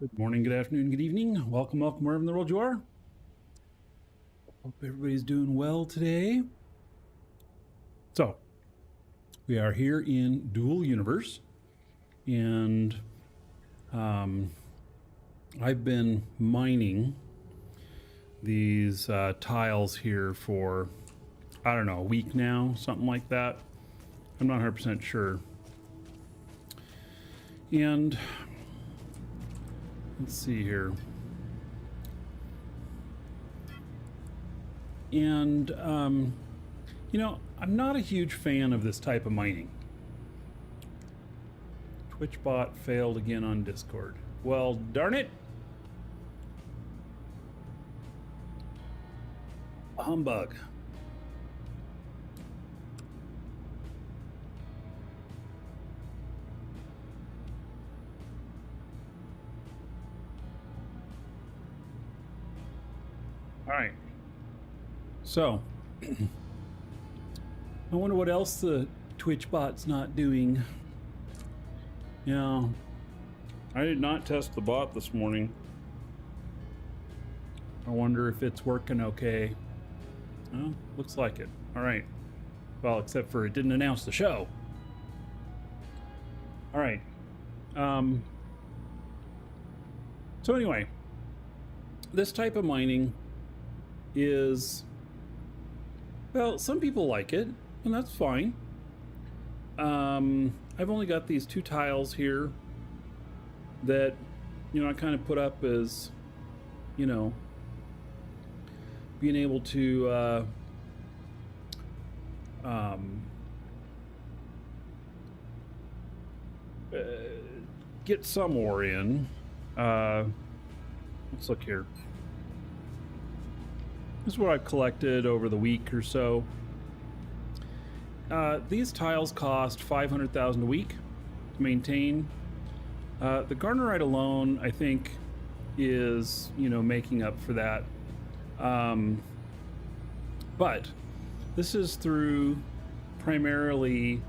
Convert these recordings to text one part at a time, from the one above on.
Good morning, good afternoon, good evening. Welcome, wherever in the world you are. Hope everybody's doing well today. So, we are here in Dual Universe, and I've been mining these tiles here for, I don't know, a week now, something like that. I'm not 100% sure. And let's see here. And, you know, I'm not a huge fan of this type of mining. TwitchBot failed again on Discord. Well, darn it. A humbug. All right. So, I wonder what else the TwitchBot's not doing. Yeah, I did not test the bot this morning. I wonder if it's working okay. Well, looks like it. All right. Well, except for it didn't announce the show. All right. So anyway, this type of mining is, well, some people like it, and that's fine. I've only got these two tiles here that, you know, I kind of put up as, you know, being able to get some ore in. Let's look here. This is what I've collected over the week or so. These tiles cost $500,000 a week to maintain. The Garnerite alone, I think, is, you know, making up for that. But this is through primarily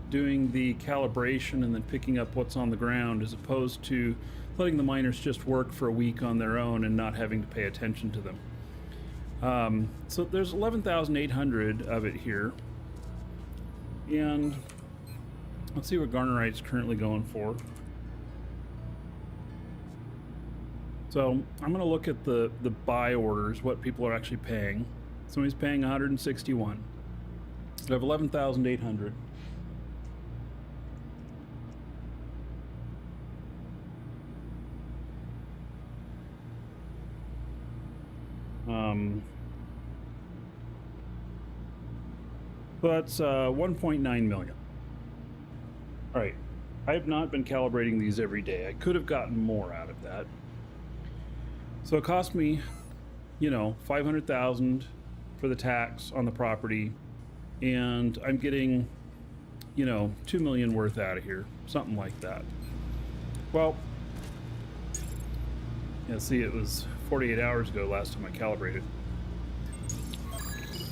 doing the calibration and then picking up what's on the ground, as opposed to letting the miners just work for a week on their own and not having to pay attention to them. So there's 11,800 of it here. And let's see what Garnerite's currently going for. So I'm going to look at the buy orders, what people are actually paying. Somebody's paying 161. So I have 11,800. So that's 1.9 million. All right, I have not been calibrating these every day. I could have gotten more out of that. So it cost me, you know, 500,000 for the tax on the property, and I'm getting, you know, 2 million worth out of here, something like that. Well, yeah, see, it was 48 hours ago last time I calibrated.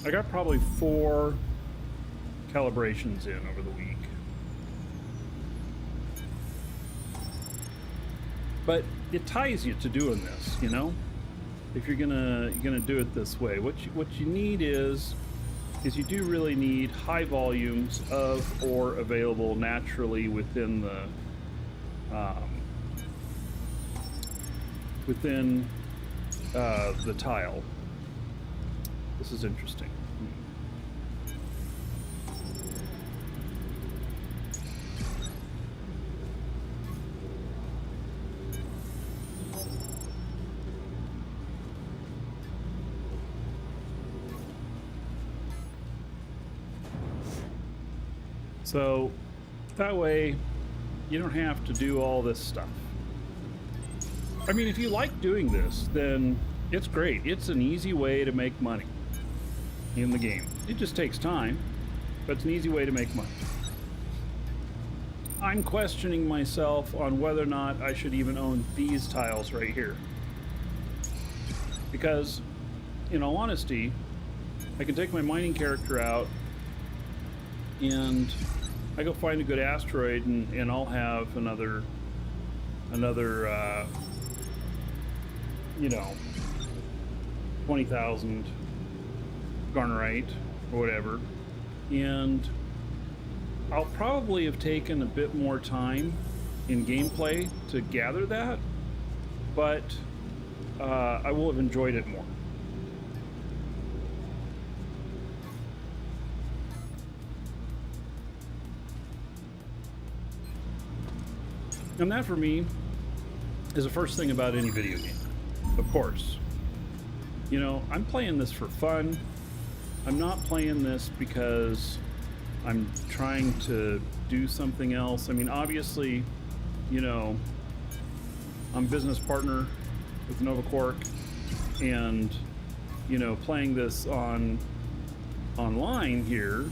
I got probably 4 calibrations in over the week. But it ties you to doing this, you know? If you're gonna do it this way, what you need is you do really need high volumes of ore available naturally within the tile. This is interesting. So that way you don't have to do all this stuff. I mean, if you like doing this, then it's great. It's an easy way to make money in the game. It just takes time, but it's an easy way to make money. I'm questioning myself on whether or not I should even own these tiles right here. Because, in all honesty, I can take my mining character out and I go find a good asteroid, and I'll have another you know, 20,000 Garnerite or whatever. And I'll probably have taken a bit more time in gameplay to gather that, but I will have enjoyed it more. And that for me is the first thing about any video game. Of course, you know, I'm playing this for fun. I'm not playing this because I'm trying to do something else. I mean, obviously, you know, I'm business partner with NovaQuark, and, you know, playing this online here,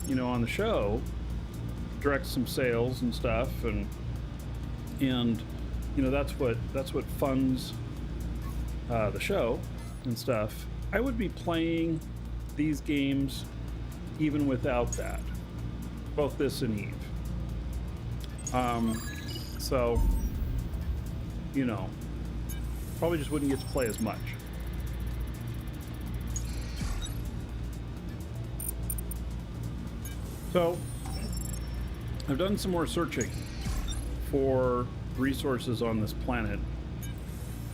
you know, on the show, direct some sales and stuff, and you know, that's what funds the show and stuff. I would be playing these games even without that, both this and Eve. So, you know, probably just wouldn't get to play as much. So I've done some more searching for resources on this planet,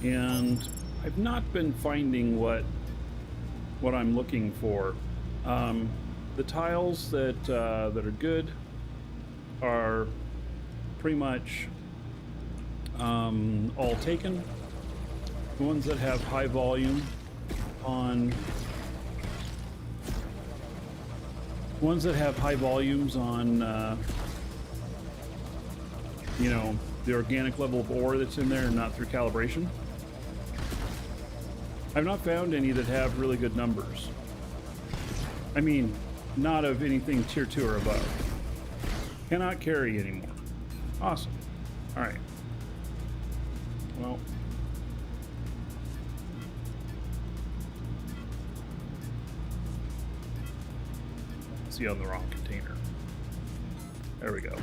and I've not been finding what I'm looking for. The tiles that are good are pretty much all taken. The ones that have high volume on volumes on you know, the organic level of ore that's in there and not through calibration. I've not found any that have really good numbers. I mean, not of anything tier 2 or above. Cannot carry anymore. Awesome. All right. Well, see, on the wrong container. There we go.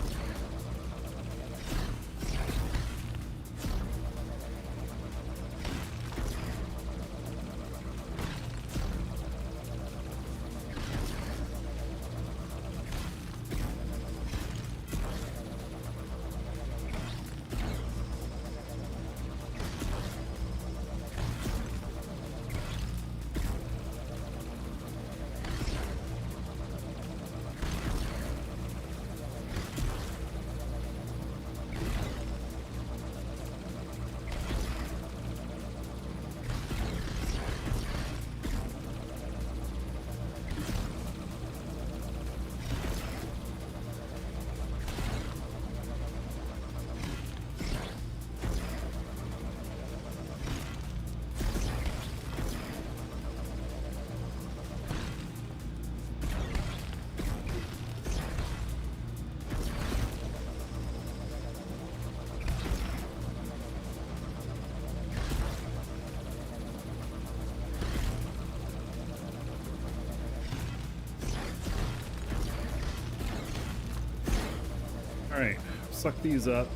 Alright, suck these up.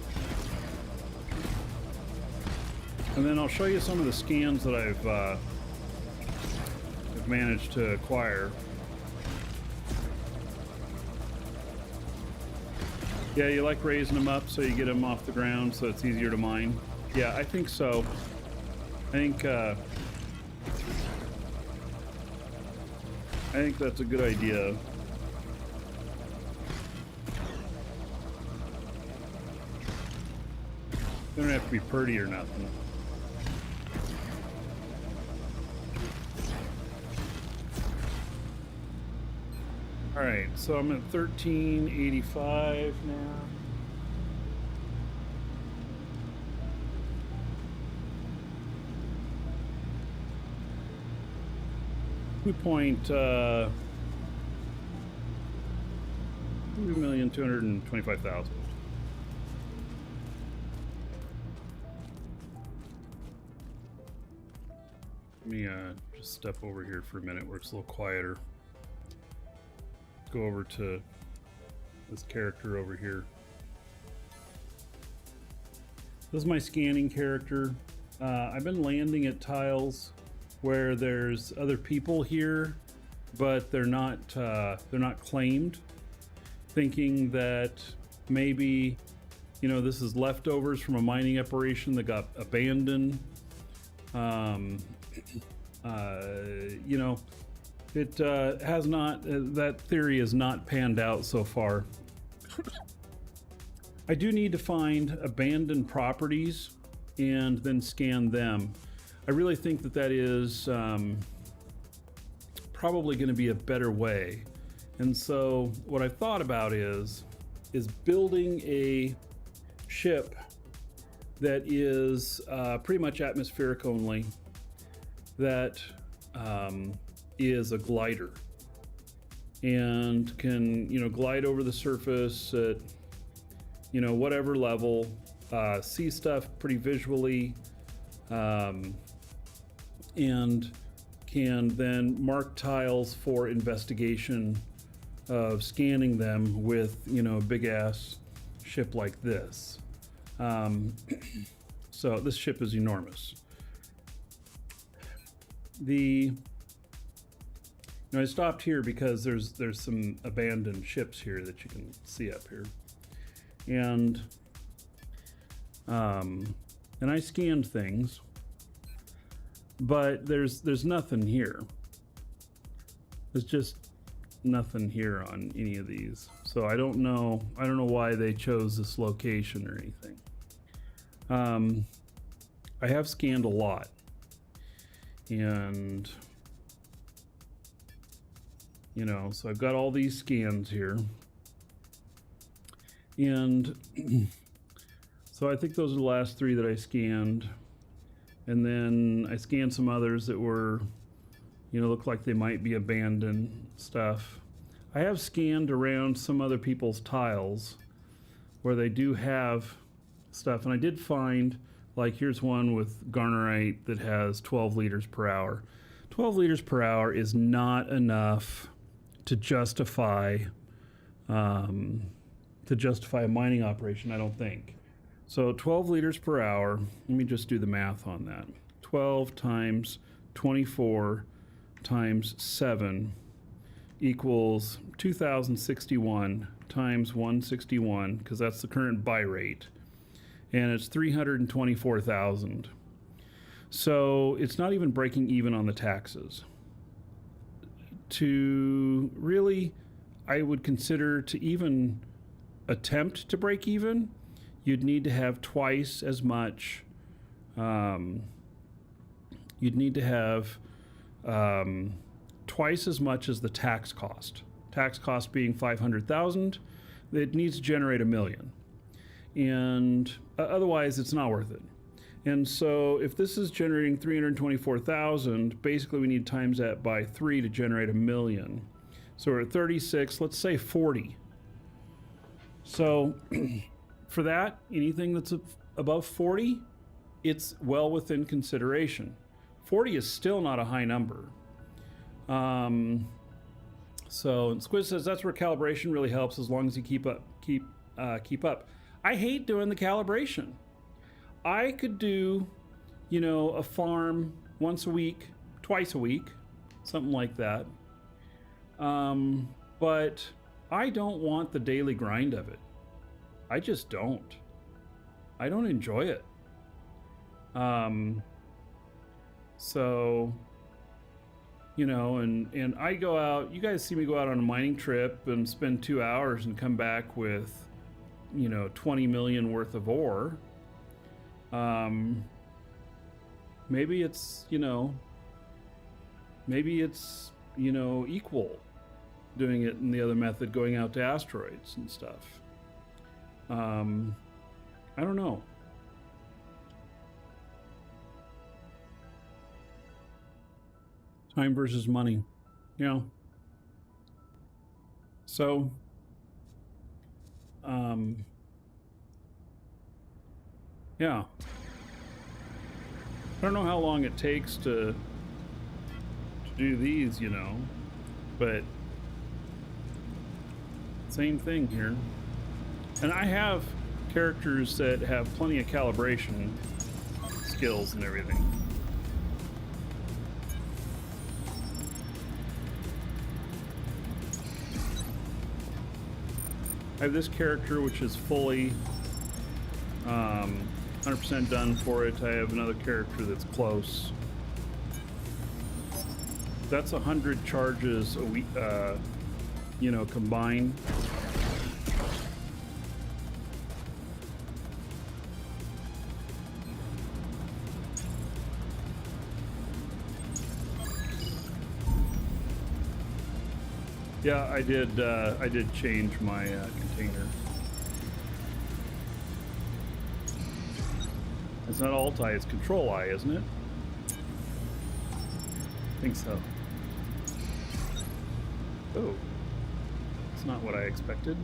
And then I'll show you some of the scans that I've managed to acquire. Yeah, you like raising them up so you get them off the ground so it's easier to mine? Yeah, I think so. I think that's a good idea. They don't have to be pretty or nothing. All right, so I'm at 1385 now. $2,225,000. Let me just step over here for a minute where it's a little quieter. Go over to this character over here. This is my scanning character. I've been landing at tiles where there's other people here, but they're not claimed, thinking that maybe, you know, this is leftovers from a mining operation that got abandoned. You know, it has not, that theory has not panned out so far. I do need to find abandoned properties and then scan them. I really think that that is probably going to be a better way. And so what I thought about is building a ship that is pretty much atmospheric only, that is a glider and can, you know, glide over the surface at, you know, whatever level, see stuff pretty visually, and can then mark tiles for investigation of scanning them with, you know, a big ass ship like this. So this ship is enormous. You know, I stopped here because there's some abandoned ships here that you can see up here, and I scanned things, but there's nothing here. There's just nothing here on any of these, so I don't know why they chose this location or anything. I have scanned a lot, and you know, so I've got all these scans here, and so I think those are the last 3 that I scanned, and then I scanned some others that were, you know, look like they might be abandoned stuff. I have scanned around some other people's tiles where they do have stuff, and I did find, like, here's one with garnerite that has 12 liters per hour. 12 liters per hour is not enough to justify a mining operation, I don't think. So 12 liters per hour, let me just do the math on that. 12 times 24 times 7 equals 2,061 times 161, because that's the current buy rate, and it's 324,000. So it's not even breaking even on the taxes. To really, I would consider, to even attempt to break even, you'd need to have twice as much. You'd need to have twice as much as the tax cost. Tax cost being 500,000, it needs to generate $1 million, and otherwise it's not worth it. And so if this is generating 324,000, basically we need to times that by 3 to generate $1 million. So we're at 36, let's say 40. So for that, anything that's above 40, it's well within consideration. 40 is still not a high number. So and Squiz says that's where calibration really helps, as long as you keep up. I hate doing the calibration. I could do, you know, a farm once a week, twice a week, something like that. But I don't want the daily grind of it. I just don't. I don't enjoy it. So, you know, and I go out, you guys see me go out on a mining trip and spend 2 hours and come back with, you know, 20 million worth of ore. Maybe it's, you know, equal doing it in the other method, going out to asteroids and stuff. I don't know. Time versus money. Yeah. So, yeah. I don't know how long it takes to do these, you know, but same thing here. And I have characters that have plenty of calibration. skills and everything. I have this character which is fully 100% done for it. I have another character that's close. That's 100 charges a week, you know, combined. Yeah, I did change my container. It's not Alt-I, it's Control-I, isn't it? I think so. Oh, it's not what I expected.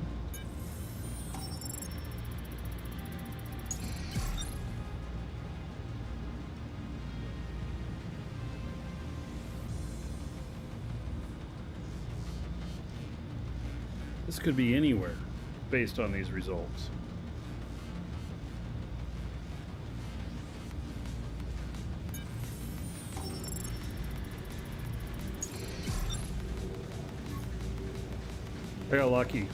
This could be anywhere based on these results. I got lucky.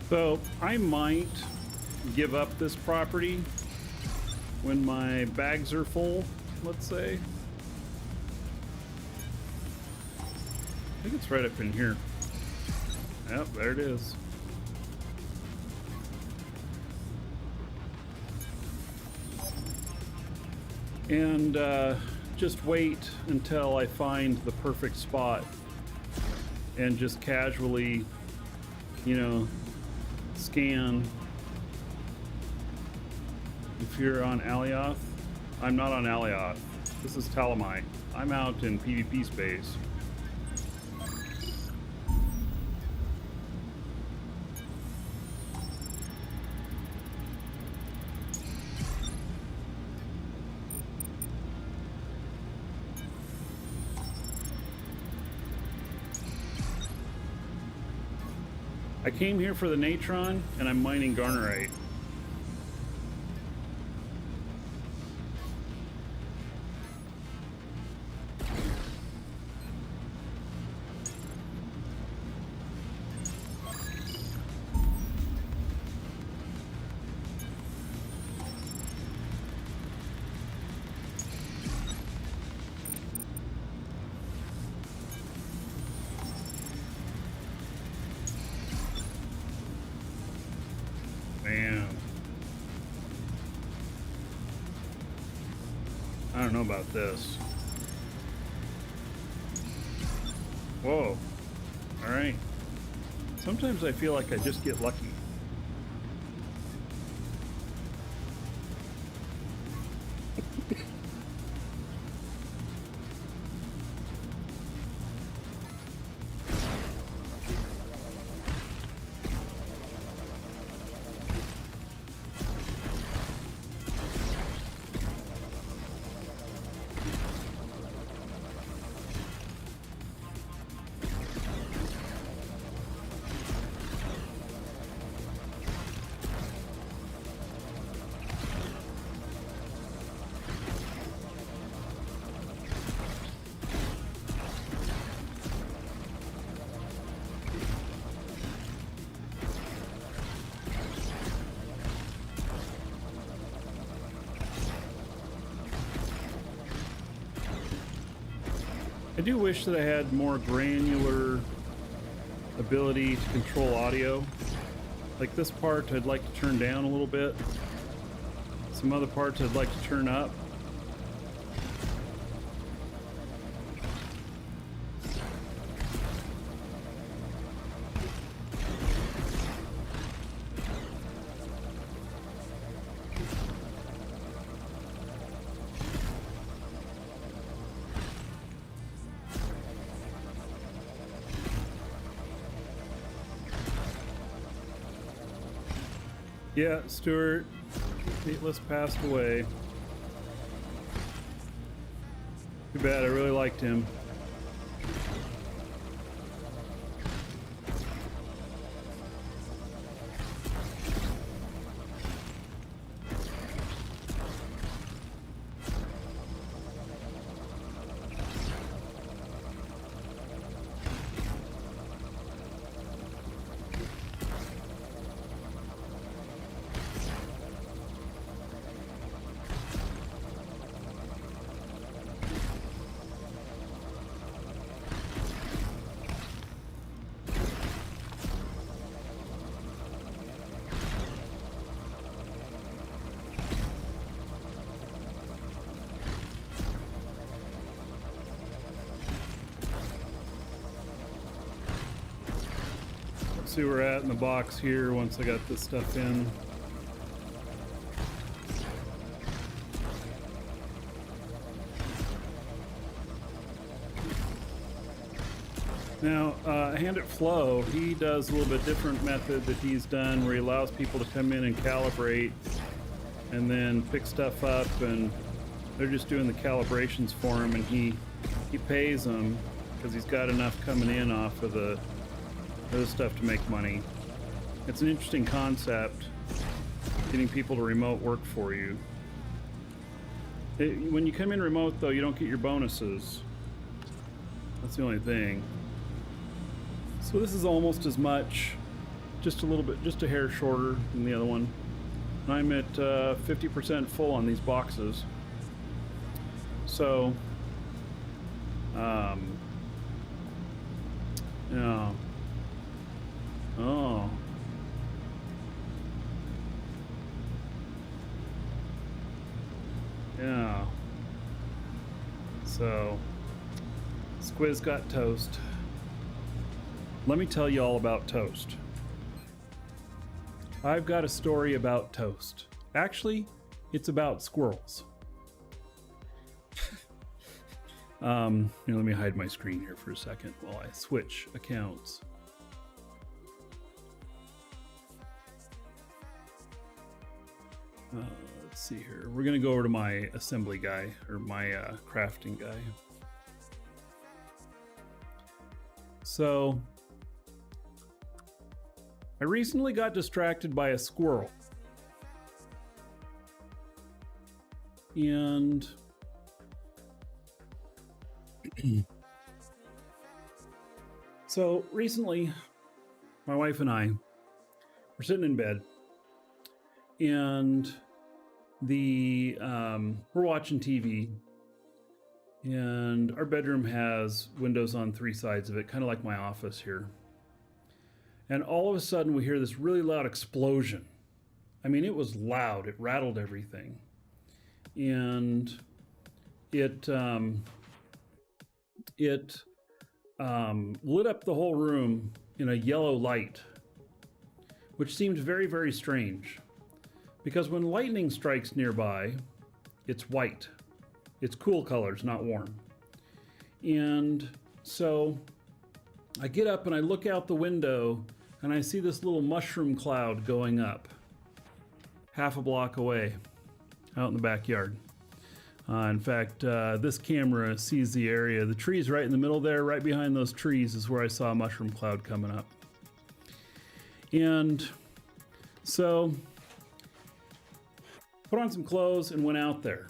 So I might give up this property when my bags are full, let's say. I think it's right up in here. Yep, there it is. And just wait until I find the perfect spot and just casually, you know, scan. If you're on Alioth, I'm not on Alioth. This is Talamai. I'm out in PvP space. I came here for the Natron, and I'm mining Garnerite. Man. I don't know about this. Whoa. Alright. Sometimes I feel like I just get lucky. I do wish that I had more granular ability to control audio. Like this part I'd like to turn down a little bit. Some other parts I'd like to turn up. Yeah, Stuart, Beatless passed away. Too bad, I really liked him. See where we're at in the box here once I got this stuff in. Now, Hand It Flow, he does a little bit different method that he's done where he allows people to come in and calibrate and then pick stuff up, and they're just doing the calibrations for him, and he pays them because he's got enough coming in off of the other stuff to make money. It's an interesting concept, getting people to remote work for you. When you come in remote, though, you don't get your bonuses. That's the only thing. So this is almost as much, just a little bit, just a hair shorter than the other one. I'm at 50% full on these boxes. So, yeah. Oh. Yeah. So, Squiz got toast. Let me tell you all about toast. I've got a story about toast. Actually, it's about squirrels. Let me hide my screen here for a second while I switch accounts. Let's see here. We're gonna go over to my assembly guy, or my crafting guy. So, I recently got distracted by a squirrel. And so recently, my wife and I were sitting in bed, and we're watching TV, and our bedroom has windows on three sides of it, kind of like my office here. And all of a sudden we hear this really loud explosion. I mean, it was loud, it rattled everything. And it lit up the whole room in a yellow light, which seemed very, very strange. Because when lightning strikes nearby, it's white. It's cool colors, not warm. And so I get up and I look out the window and I see this little mushroom cloud going up half a block away out in the backyard. In fact, this camera sees the area. The trees right in the middle there, right behind those trees, is where I saw a mushroom cloud coming up. And so put on some clothes and went out there.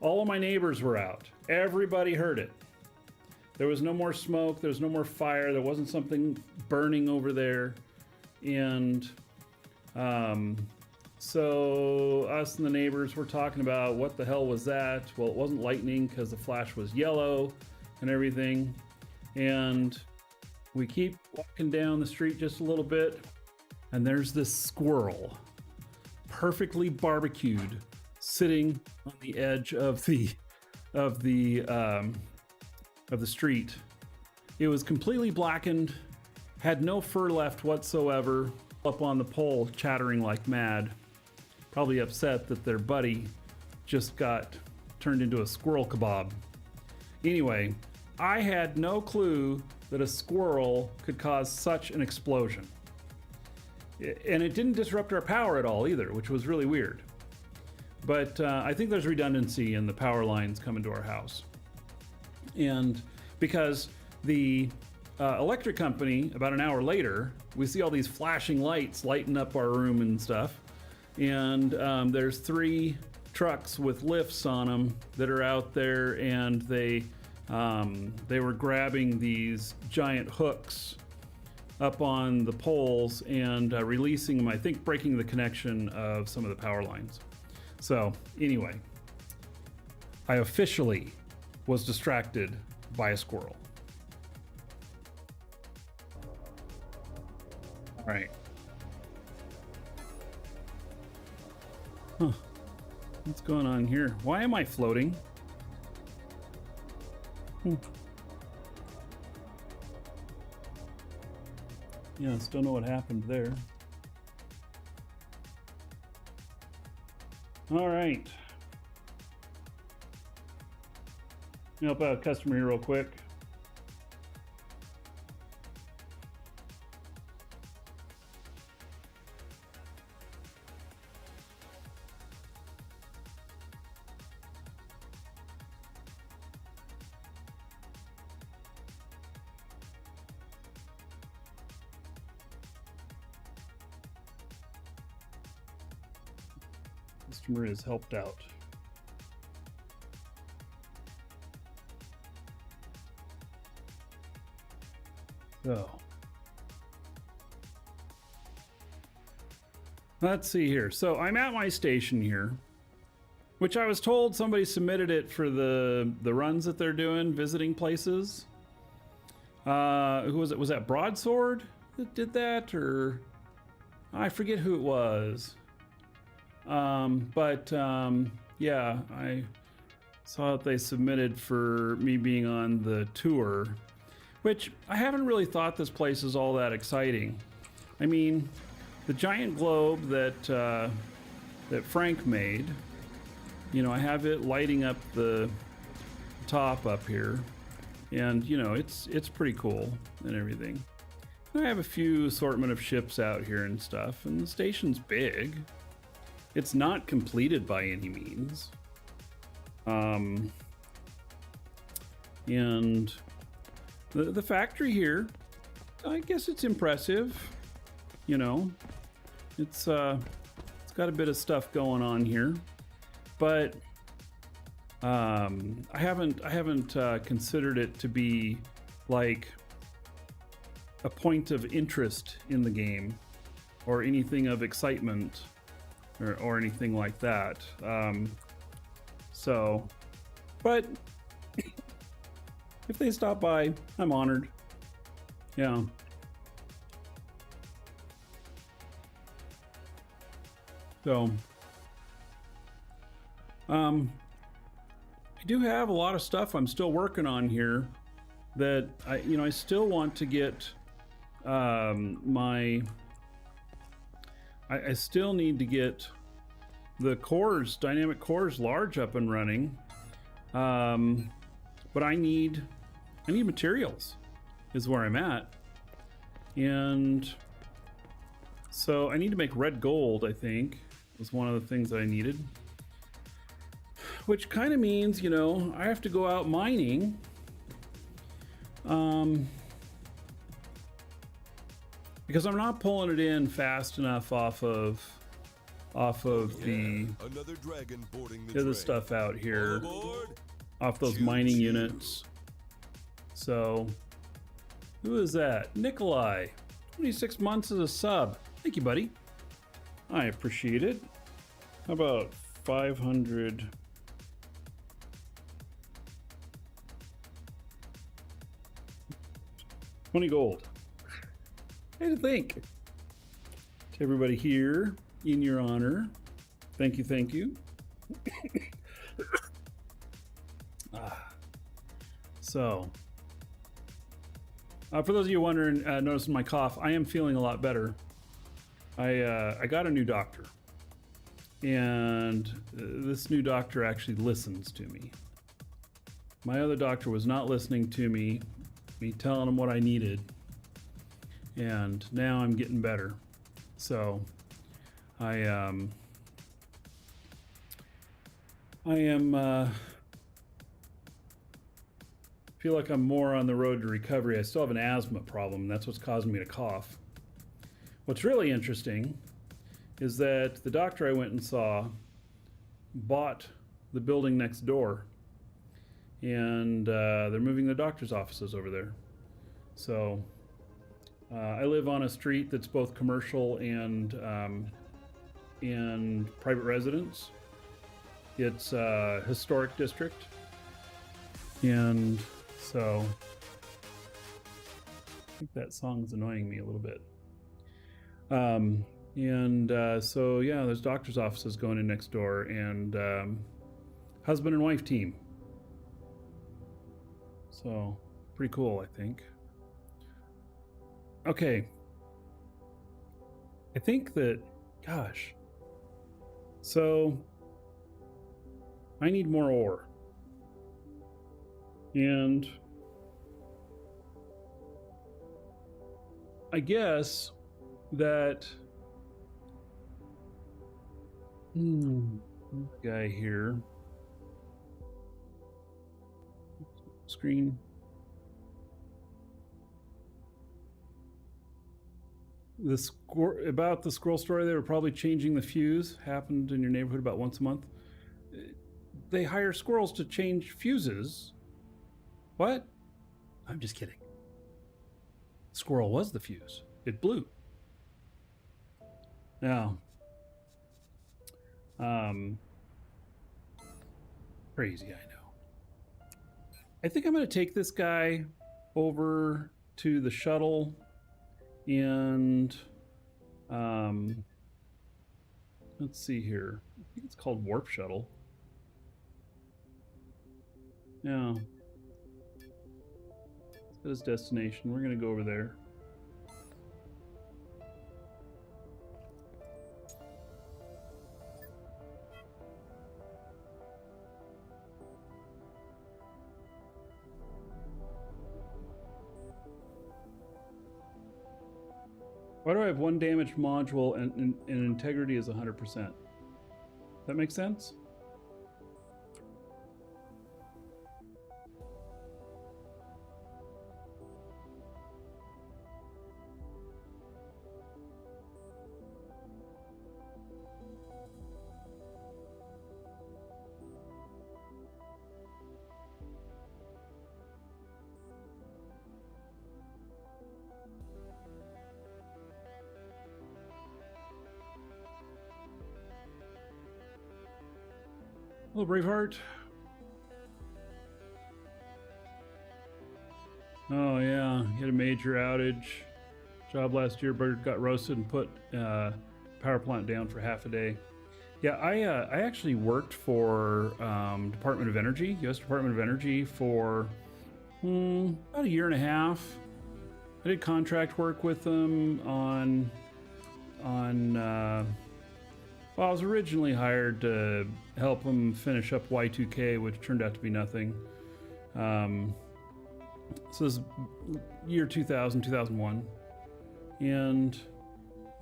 All of my neighbors were out. Everybody heard it. There was no more smoke. There was no more fire. There wasn't something burning over there. And so us and the neighbors were talking about what the hell was that? Well, it wasn't lightning because the flash was yellow and everything. And we keep walking down the street just a little bit, and there's this squirrel, perfectly barbecued, sitting on the edge of the street. It was completely blackened, had no fur left whatsoever, up on the pole chattering like mad, probably upset that their buddy just got turned into a squirrel kebab. Anyway, I had no clue that a squirrel could cause such an explosion. and it didn't disrupt our power at all either, which was really weird. But I think there's redundancy in the power lines coming to our house. And because the electric company, about an hour later, we see all these flashing lights lighting up our room and stuff. And there's 3 trucks with lifts on them that are out there, and they were grabbing these giant hooks up on the poles and releasing them, I think breaking the connection of some of the power lines. So anyway, I officially was distracted by a squirrel. All right. Huh. What's going on here? Why am I floating? Yeah, I still know what happened there. All right. Let me help out a customer here real quick. Customer is helped out. So let's see here. So I'm at my station here, which I was told somebody submitted it for the runs that they're doing, visiting places. Who was it? Was that Broadsword that did that, or I forget who it was. Yeah, I saw that they submitted for me being on the tour, which I haven't really thought this place is all that exciting. I mean, the giant globe that Frank made, you know, I have it lighting up the top up here, and you know, it's pretty cool and everything. I have a few assortment of ships out here and stuff, and the station's big. It's not completed by any means. And the factory here, I guess it's impressive. You know, it's got a bit of stuff going on here, but I haven't considered it to be like a point of interest in the game or anything of excitement. Or anything like that. But if they stop by, I'm honored. Yeah. So, I do have a lot of stuff I'm still working on here that I still want to get I still need to get the cores, dynamic cores, large up and running, but I need materials is where I'm at, and so I need to make red gold. I think was one of the things that I needed, which kind of means, you know, I have to go out mining. Because I'm not pulling it in fast enough off of the other stuff out here, off those mining units. So, who is that? Nikolai, 26 months as a sub. Thank you, buddy. I appreciate it. How about 500? 20 gold. I had to think. To everybody here, in your honor, thank you, thank you. So, for those of you wondering, noticing my cough, I am feeling a lot better. I got a new doctor, and this new doctor actually listens to me. My other doctor was not listening to me telling him what I needed. And now I'm getting better. So I am feel like I'm more on the road to recovery. I still have an asthma problem, and that's what's causing me to cough. What's really interesting is that the doctor I went and saw bought the building next door, and they're moving the doctor's offices over there. So I live on a street that's both commercial and private residence. It's a historic district, and so I think that song's annoying me a little bit. So yeah, there's doctor's offices going in next door, and husband and wife team. So pretty cool, I think. Okay. I think that, gosh. So I need more ore. And I guess that guy here, screen, about the squirrel story, they were probably changing the fuse, happened in your neighborhood about once a month. They hire squirrels to change fuses. What? I'm just kidding. Squirrel was the fuse. It blew. Now, crazy, I know. I think I'm going to take this guy over to the shuttle, and let's see here. I think it's called Warp Shuttle. Yeah. Let's go his destination. We're going to go over there. Why do I have one damaged module and integrity is 100%? That makes sense? Hello, Braveheart. Oh yeah, he had a major outage. Job last year, bird got roasted and put power plant down for half a day. Yeah, I actually worked for Department of Energy, U.S. Department of Energy, for about a year and a half. I did contract work with them on well, I was originally hired to help them finish up Y2K, which turned out to be nothing. So this is year 2000, 2001. And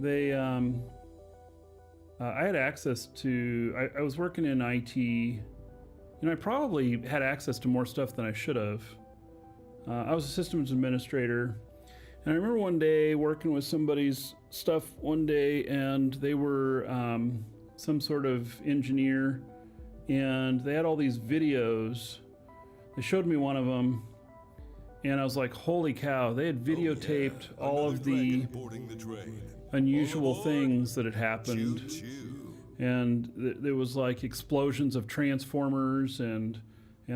they, I had access to, I was working in IT. You know, I probably had access to more stuff than I should have. I was a systems administrator. And I remember one day working with somebody's stuff one day, and they were some sort of engineer, and they had all these videos. They showed me one of them, and I was like, holy cow, they had videotaped all of the unusual things that had happened. And there was like explosions of transformers and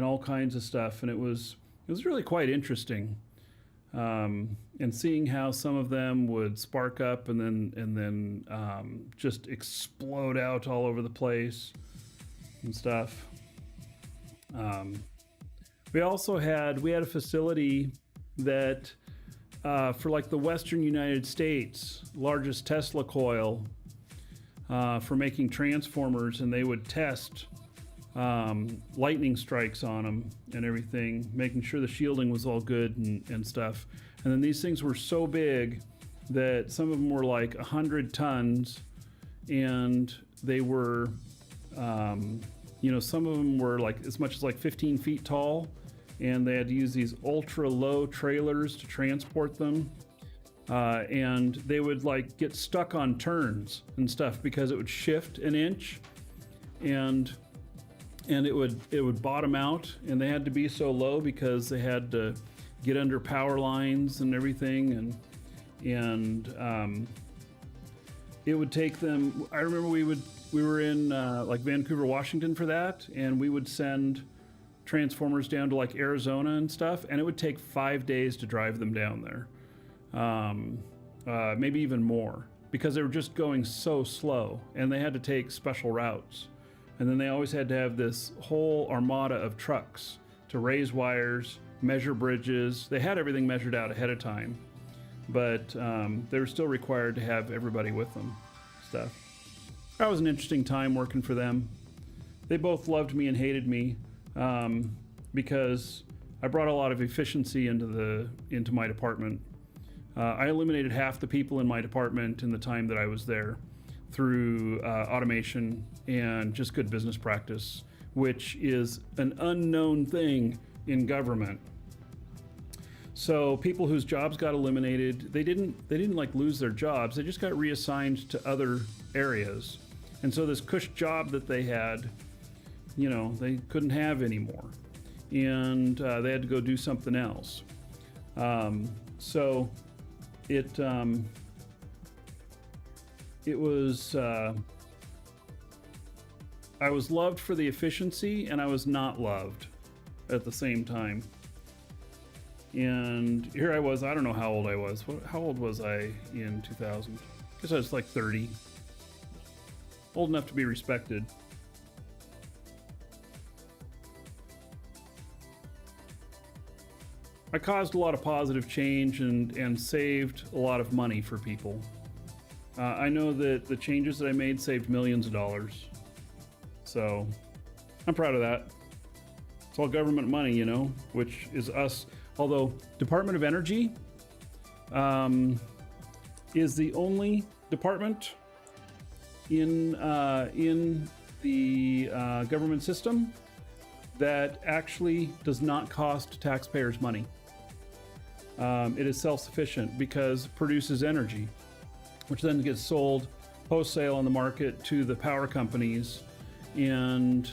all kinds of stuff, and it was really quite interesting. And seeing how some of them would spark up and then just explode out all over the place and stuff. We also had a facility that for like the Western United States, largest Tesla coil for making transformers, and they would test lightning strikes on them and everything, making sure the shielding was all good and stuff. And then these things were so big that some of them were like 100 tons, and they were, some of them were like as much as like 15 feet tall, and they had to use these ultra low trailers to transport them. And they would like get stuck on turns and stuff because it would shift an inch, and it would bottom out, and they had to be so low because they had to get under power lines and everything, and it would take them. I remember we were in like Vancouver, Washington for that, and we would send transformers down to like Arizona and stuff, and it would take 5 days to drive them down there. Maybe even more, because they were just going so slow, and they had to take special routes. And then they always had to have this whole armada of trucks to raise wires, measure bridges. They had everything measured out ahead of time, but they were still required to have everybody with them. Stuff. That was an interesting time working for them. They both loved me and hated me, because I brought a lot of efficiency into my department. I eliminated half the people in my department in the time that I was there through automation and just good business practice, which is an unknown thing in government. So people whose jobs got eliminated, they didn't like lose their jobs. They just got reassigned to other areas. And so this cush job that they had, they couldn't have anymore. And they had to go do something else. So it was, I was loved for the efficiency, and I was not loved at the same time. And here I was, I don't know how old I was. How old was I in 2000? I guess I was like 30. Old enough to be respected. I caused a lot of positive change and saved a lot of money for people. I know that the changes that I made saved millions of dollars. So I'm proud of that. It's all government money, which is us. Although Department of Energy is the only department in the government system that actually does not cost taxpayers money. It is self-sufficient because it produces energy, which then gets sold post-sale on the market to the power companies, and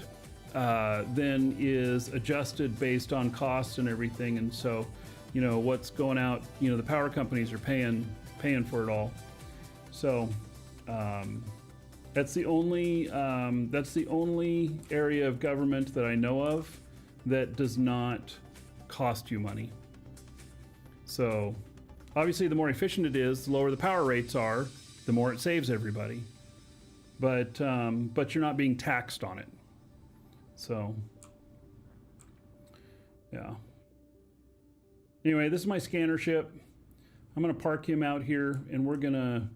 then is adjusted based on costs and everything. And so, what's going out, the power companies are paying for it all. So that's the only area of government that I know of that does not cost you money. So obviously the more efficient it is, the lower the power rates are, the more it saves everybody. But you're not being taxed on it. So yeah. Anyway, this is my scanner ship. I'm gonna park him out here, and we're gonna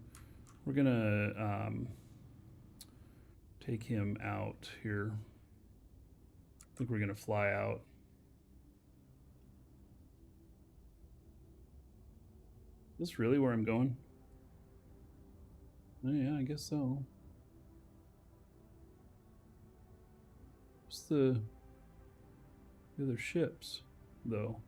take him out here. I think we're gonna fly out. Is this really where I'm going? Oh, yeah, I guess so. What's the other ships, though?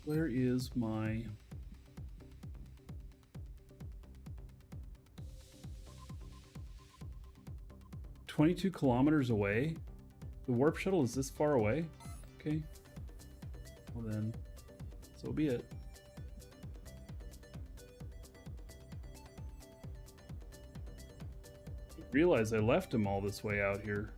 Where is my... ...22 kilometers away? The warp shuttle is this far away? Okay. Well then, so be it. I didn't realize I left him all this way out here.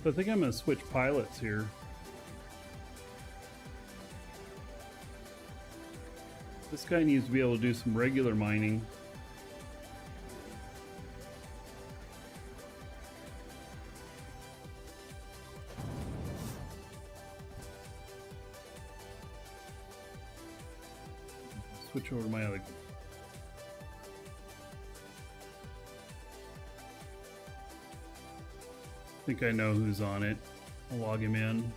So I think I'm going to switch pilots here. This guy needs to be able to do some regular mining. Switch over to my other guy. I think I know who's on it. I'll log him in.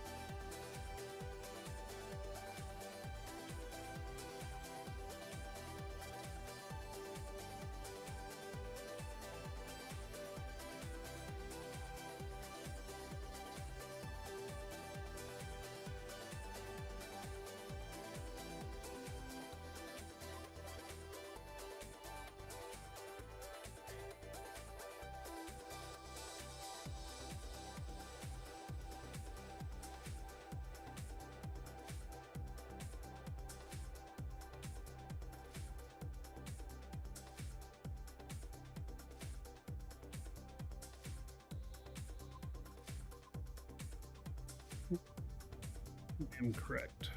I am correct.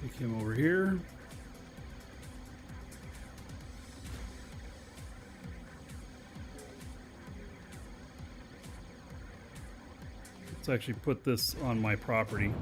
Take him over here. Let's actually put this on my property.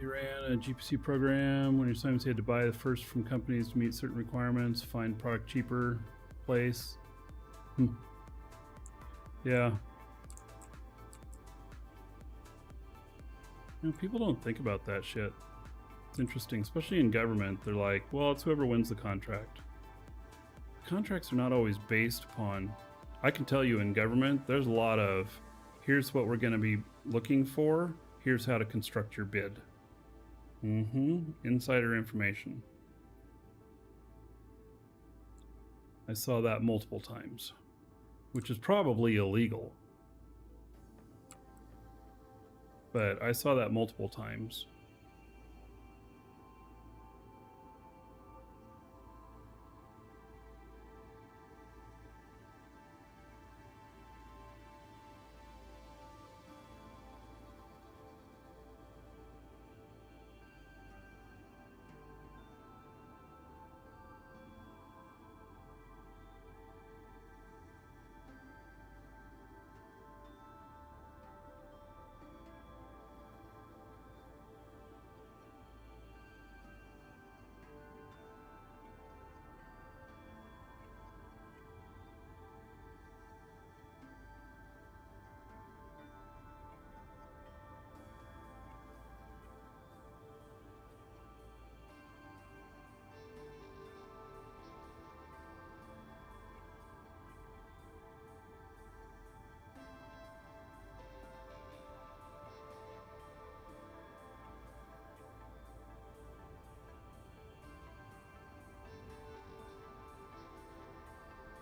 You ran a GPC program when your assignments you had to buy the first from companies to meet certain requirements, find product cheaper, place. Yeah. You know, people don't think about that shit. It's interesting, especially in government. They're like, well, it's whoever wins the contract. Contracts are not always based upon, I can tell you in government, there's a lot of, here's what we're going to be looking for, here's how to construct your bid. Insider information. I saw that multiple times, which is probably illegal. But I saw that multiple times.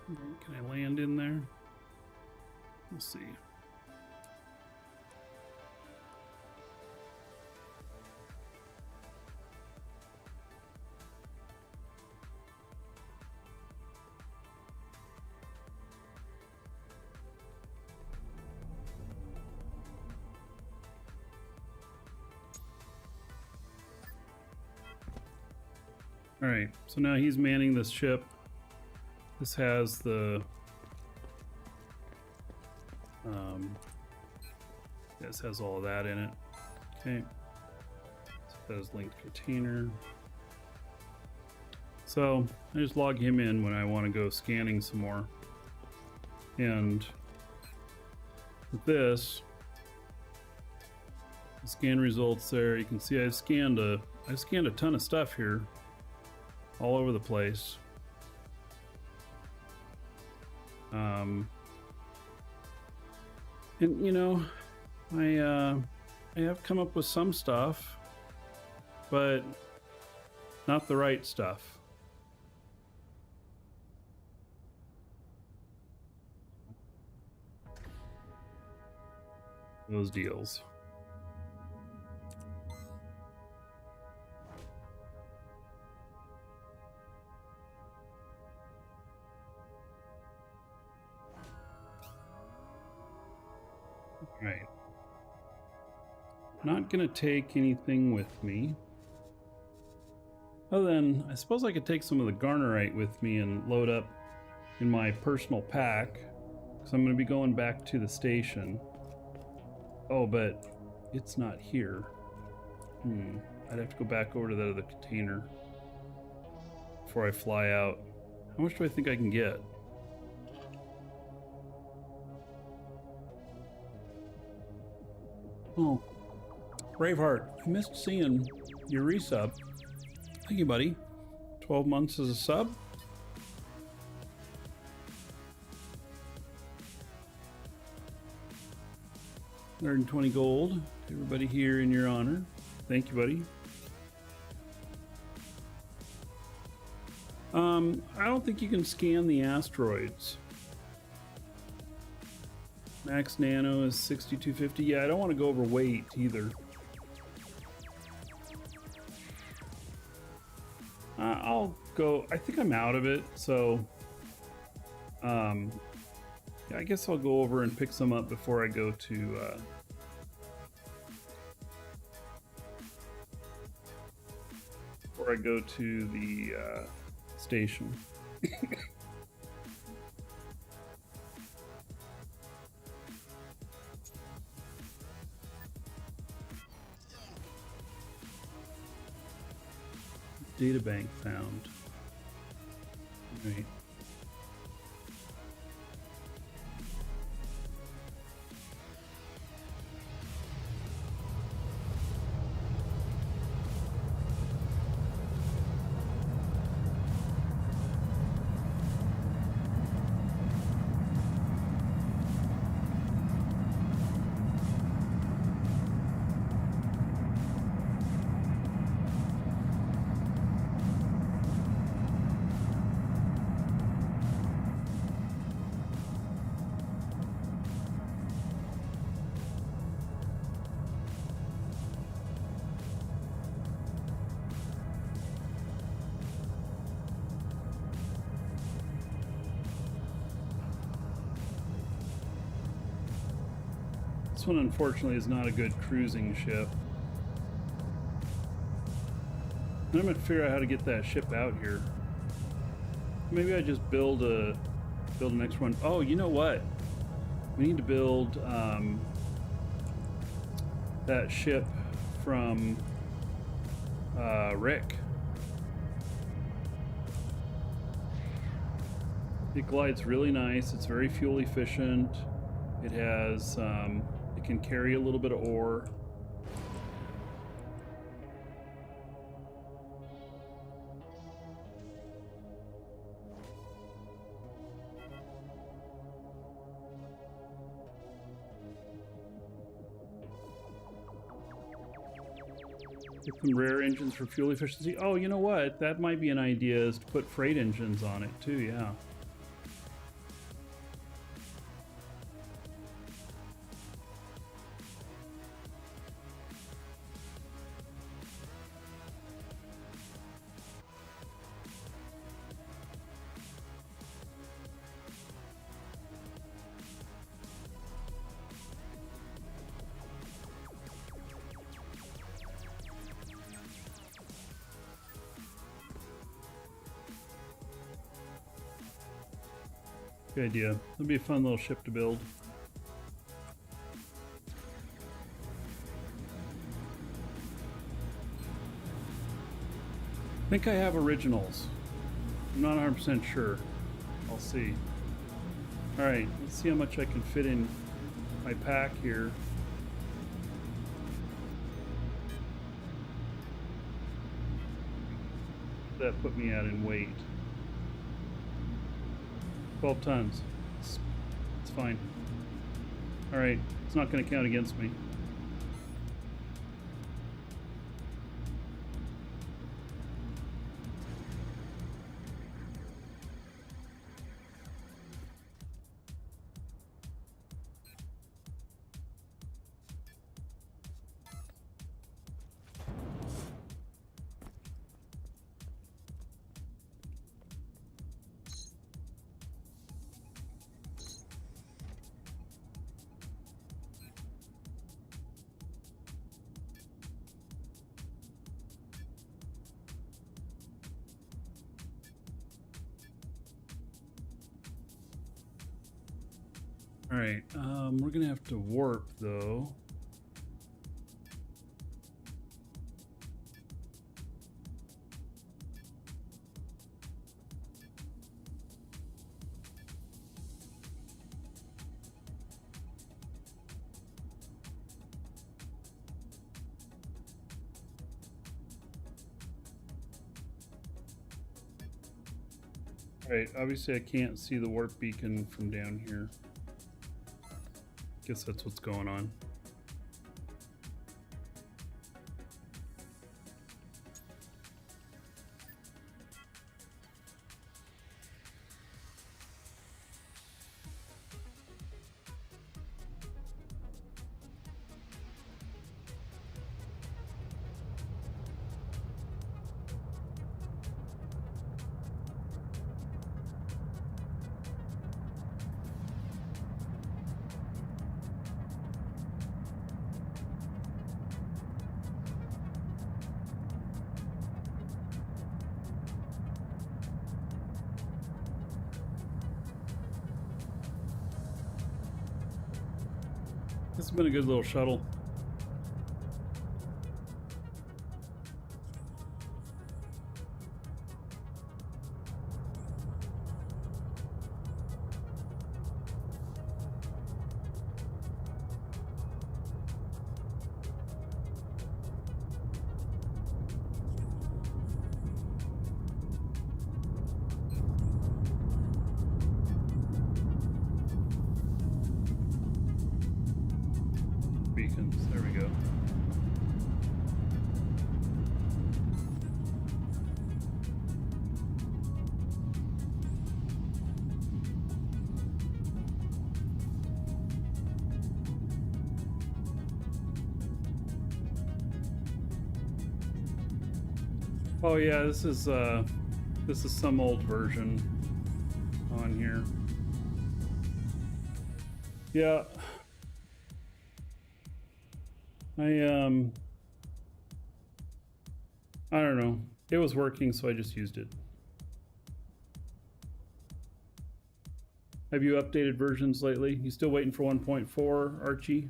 Can I land in there? We'll see. All right, so now he's manning this ship. This has the this has all of that in it. Okay, so that is linked container. So I just log him in when I want to go scanning some more. And with this, Scan results there. You can see I've scanned a ton of stuff here, all over the place. And you know, I have come up with some stuff, but not the right stuff. Those deals. Right. Not gonna take anything with me. Other than, I suppose I could take some of the Garnerite with me and load up in my personal pack. Because I'm gonna be going back to the station. Oh, but it's not here. I'd have to go back over to that other container before I fly out. How much do I think I can get? Oh, Braveheart, I missed seeing your resub. Thank you, buddy. 12 months as a sub. $120 gold. Everybody here in your honor. Thank you, buddy. I don't think you can scan the asteroids. Max nano is 6250. Yeah, I don't want to go over weight either. I'll go. I think I'm out of it, so yeah, I guess I'll go over and pick some up before I go to the station. Data bank found. Right. This one, unfortunately, is not a good cruising ship. I'm gonna figure out how to get that ship out here. Maybe I just build an extra one. Oh, you know what? We need to build that ship from Rick. It glides really nice. It's very fuel efficient. It has it can carry a little bit of ore. Get some rare engines for fuel efficiency. Oh, you know what? That might be an idea, is to put freight engines on it too, yeah. Good idea. It'll be a fun little ship to build. I think I have originals. I'm not 100% sure. I'll see. Alright, let's see how much I can fit in my pack here. that put me at in weight? 12 tons. It's fine. All right, it's not going to count against me. All right, we're gonna have to warp though. All right, obviously I can't see the warp beacon from down here. Guess that's what's going on. This has been a good little shuttle. Beacons, there we go. Oh yeah, this is some old version on here. Yeah. I don't know. It was working, so I just used it. Have you updated versions lately? You still waiting for 1.4, Archie?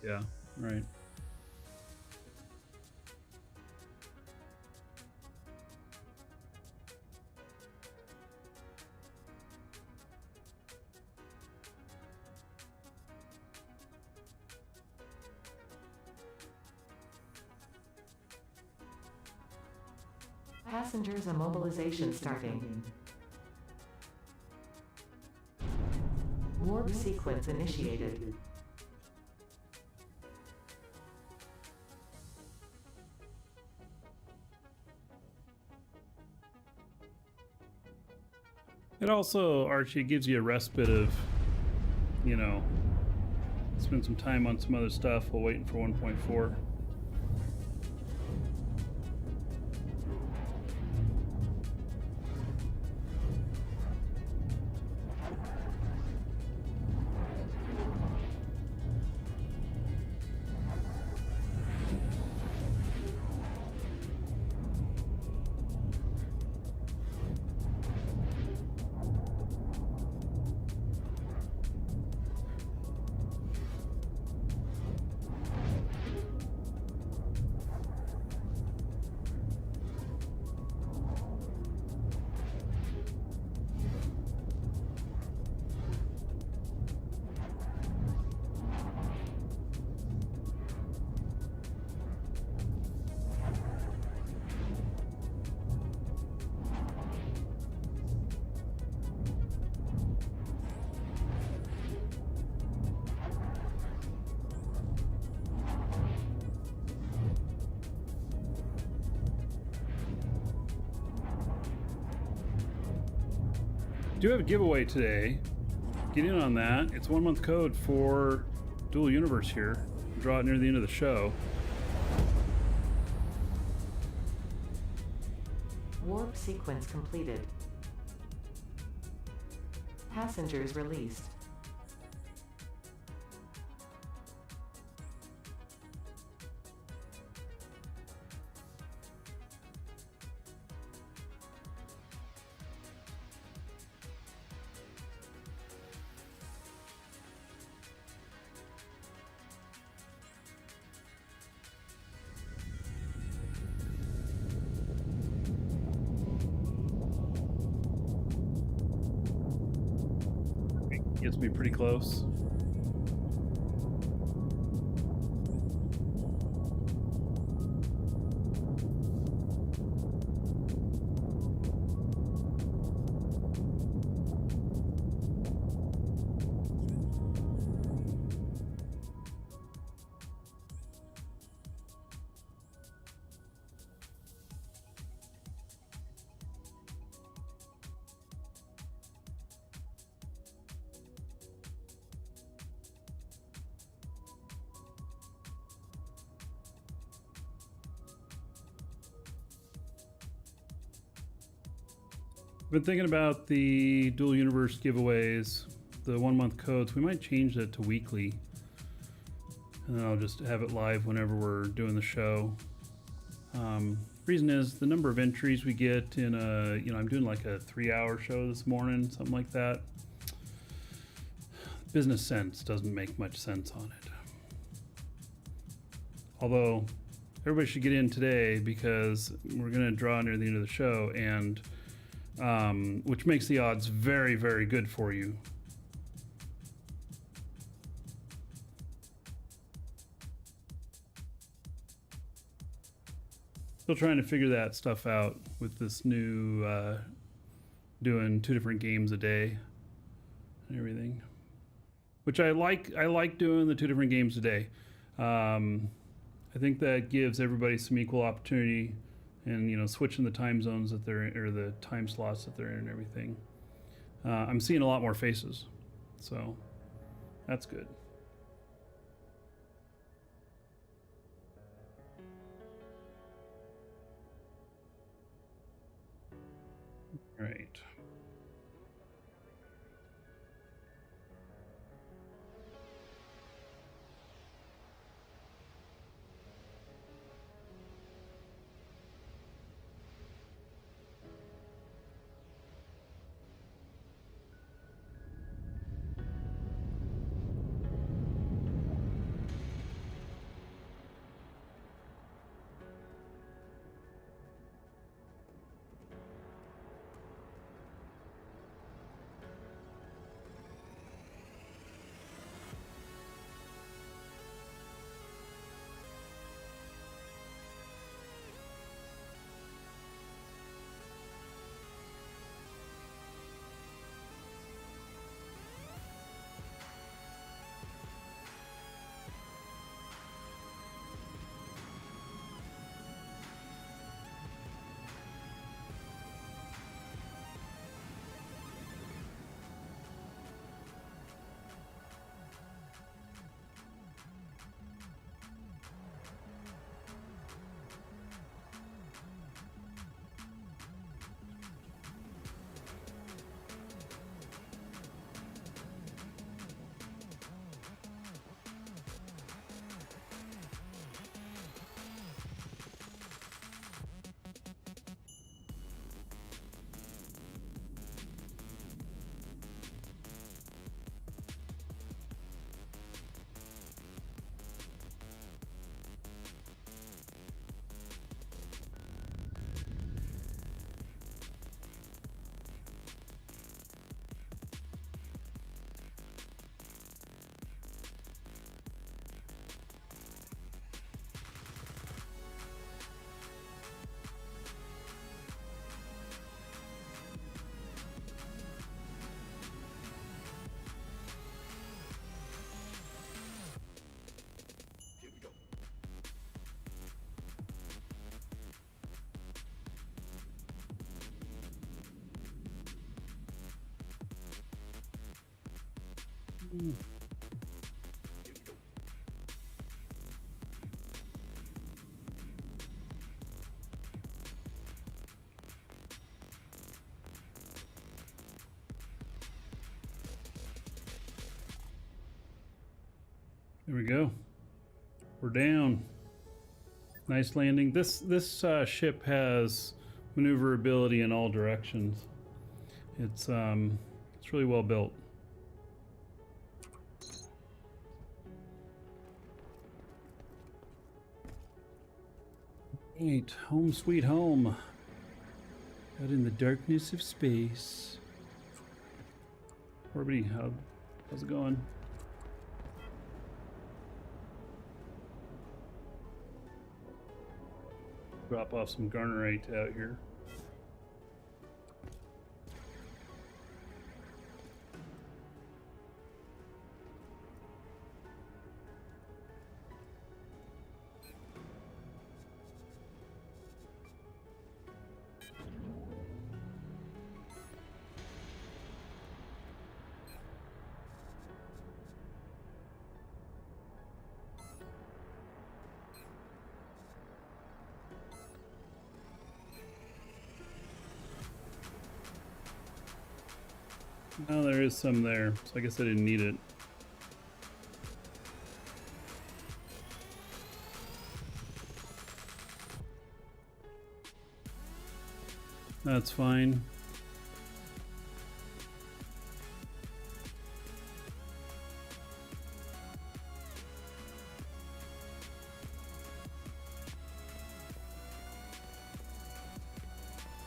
Yeah, right. Passengers immobilization starting. Warp sequence initiated. It also, Archie, gives you a respite of, you know, spend some time on some other stuff while waiting for 1.4. Do have a giveaway today. Get in on that. It's 1 month code for Dual Universe here. Draw it near the end of the show. Warp sequence completed. Passengers released. Gets me pretty close. I've been thinking about the Dual Universe giveaways, the 1 month codes. We might change that to weekly. And then I'll just have it live whenever we're doing the show. Reason is the number of entries we get in a, I'm doing like a 3-hour show this morning, something like that. Business sense doesn't make much sense on it. Although everybody should get in today because we're going to draw near the end of the show, and which makes the odds very, very good for you. Still trying to figure that stuff out with this new doing 2 different games a day and everything, which I like doing the 2 different games a day. I think that gives everybody some equal opportunity, and switching the time zones that they're in, or the time slots that they're in and everything. I'm seeing a lot more faces, so that's good. Right. There we go. We're down. Nice landing. This ship has maneuverability in all directions. It's really well built. Right, home sweet home. Out in the darkness of space. Orbity, how's it going? Drop off some Garnerite out here. Oh, there is some there, so I guess I didn't need it. That's fine.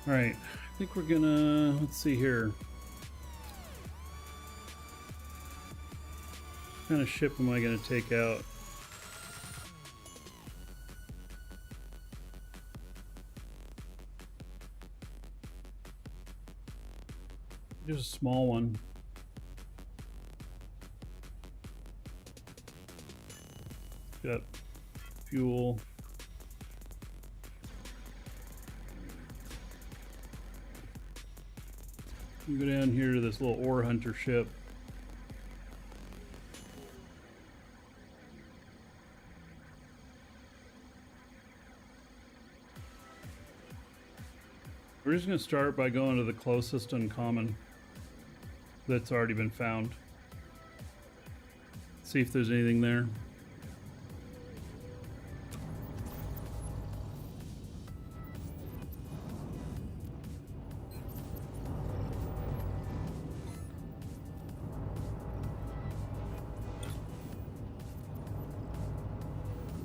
All right, I think we're gonna, let's see here. What kind of ship am I gonna take out? Just a small one. Got fuel. We go down here to this little ore hunter ship. We're just going to start by going to the closest uncommon that's already been found. See if there's anything there.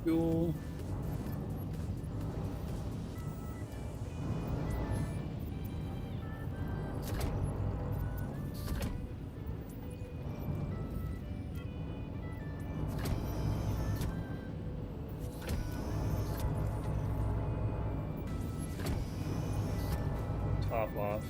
Fuel. Top off.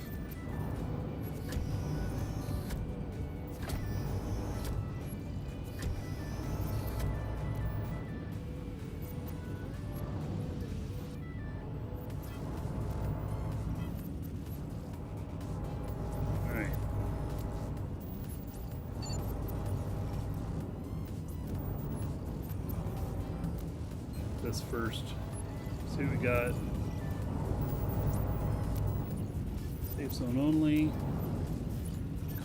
This first. See what we got. Safe zone only.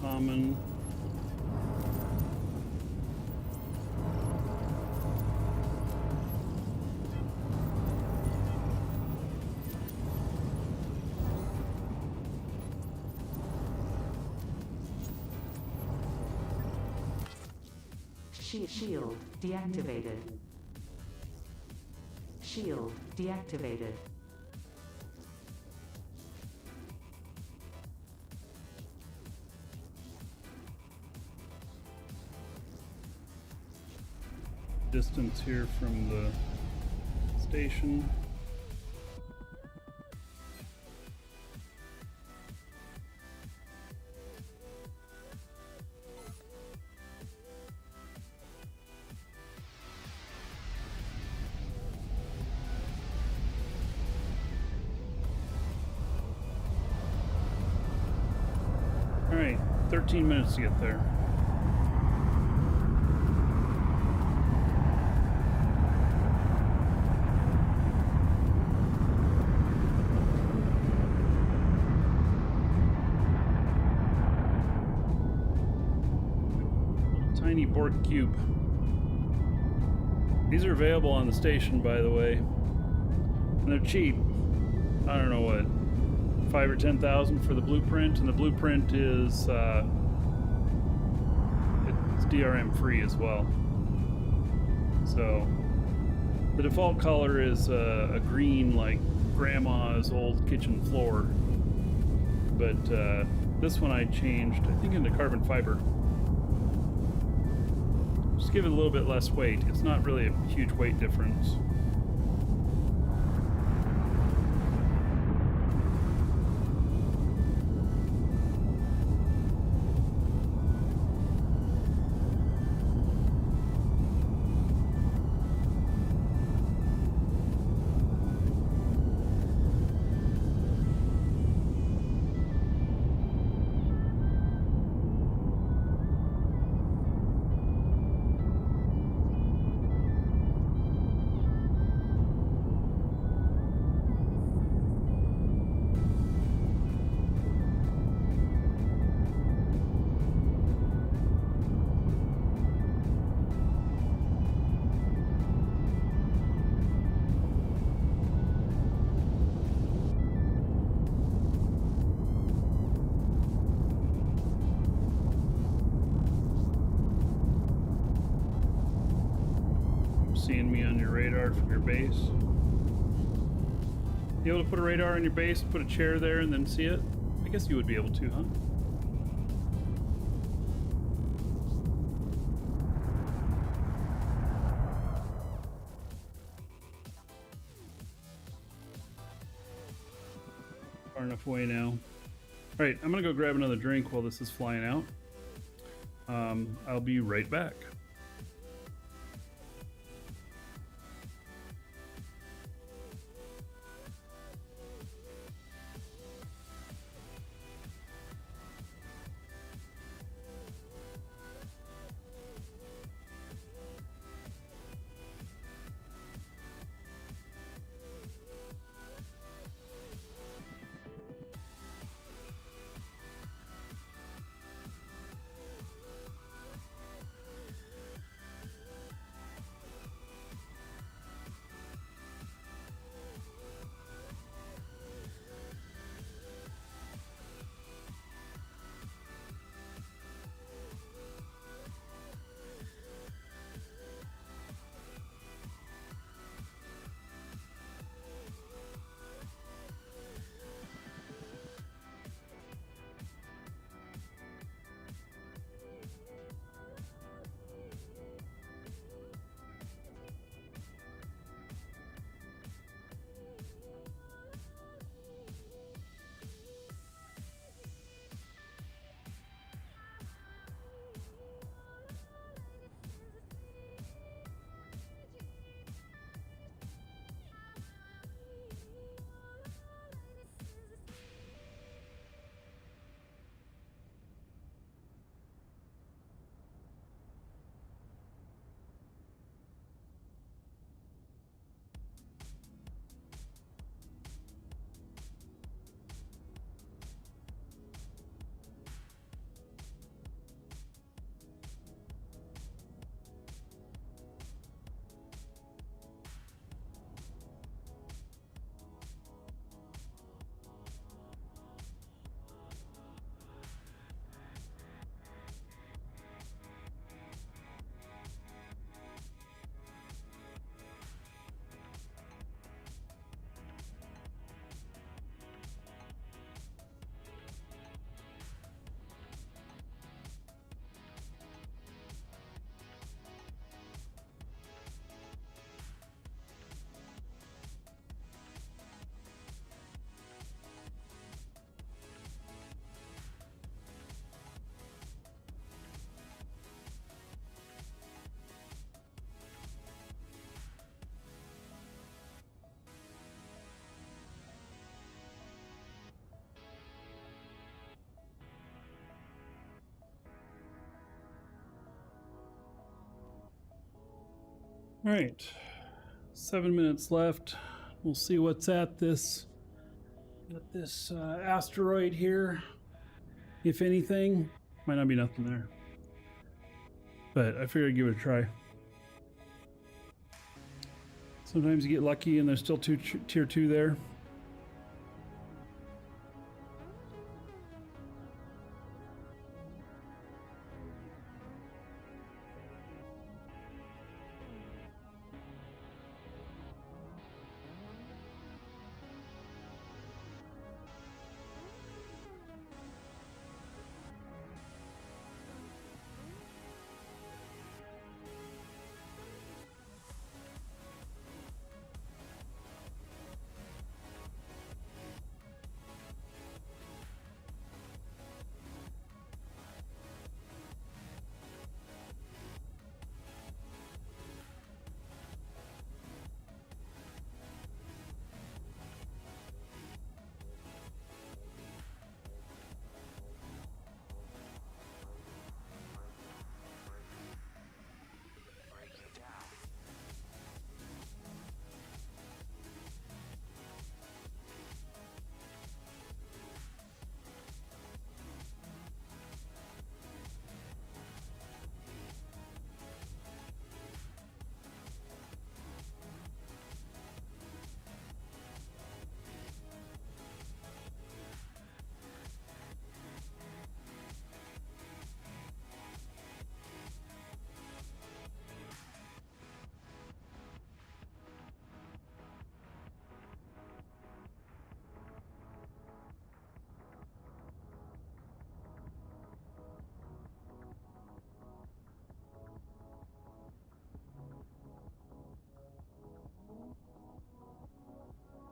Common. Shield deactivated. Shield deactivated. Distance here from the station. All right, 13 minutes to get there. tiny Borg cube. These are available on the station, by the way, and they're cheap. I don't know what, 5 or 10,000 for the blueprint, and the blueprint is it's DRM free as well. So the default color is a green, like grandma's old kitchen floor, but this one I changed, I think, into carbon fiber. Just give it a little bit less weight. It's not really a huge weight difference. Seeing me on your radar from your base. You able to put a radar on your base, put a chair there, and then see it? I guess you would be able to, huh? Far enough away now. All right, I'm gonna go grab another drink while this is flying out. I'll be right back. All right, 7 minutes left. We'll see what's at this asteroid here. If anything, might not be nothing there. but I figured I'd give it a try. Sometimes you get lucky and there's still tier 2 there.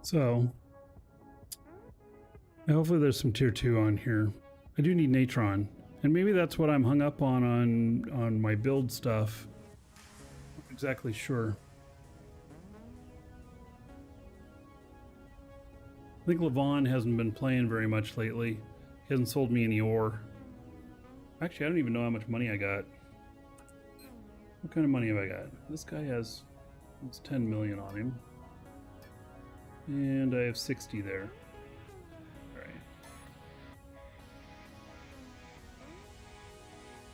So, hopefully there's some tier 2 on here. I do need Natron, and maybe that's what I'm hung up on my build stuff. Not exactly sure. I think Levon hasn't been playing very much lately. He hasn't sold me any ore. Actually, I don't even know how much money I got. What kind of money have I got? This guy has almost 10 million on him. And I have 60 there. Alright.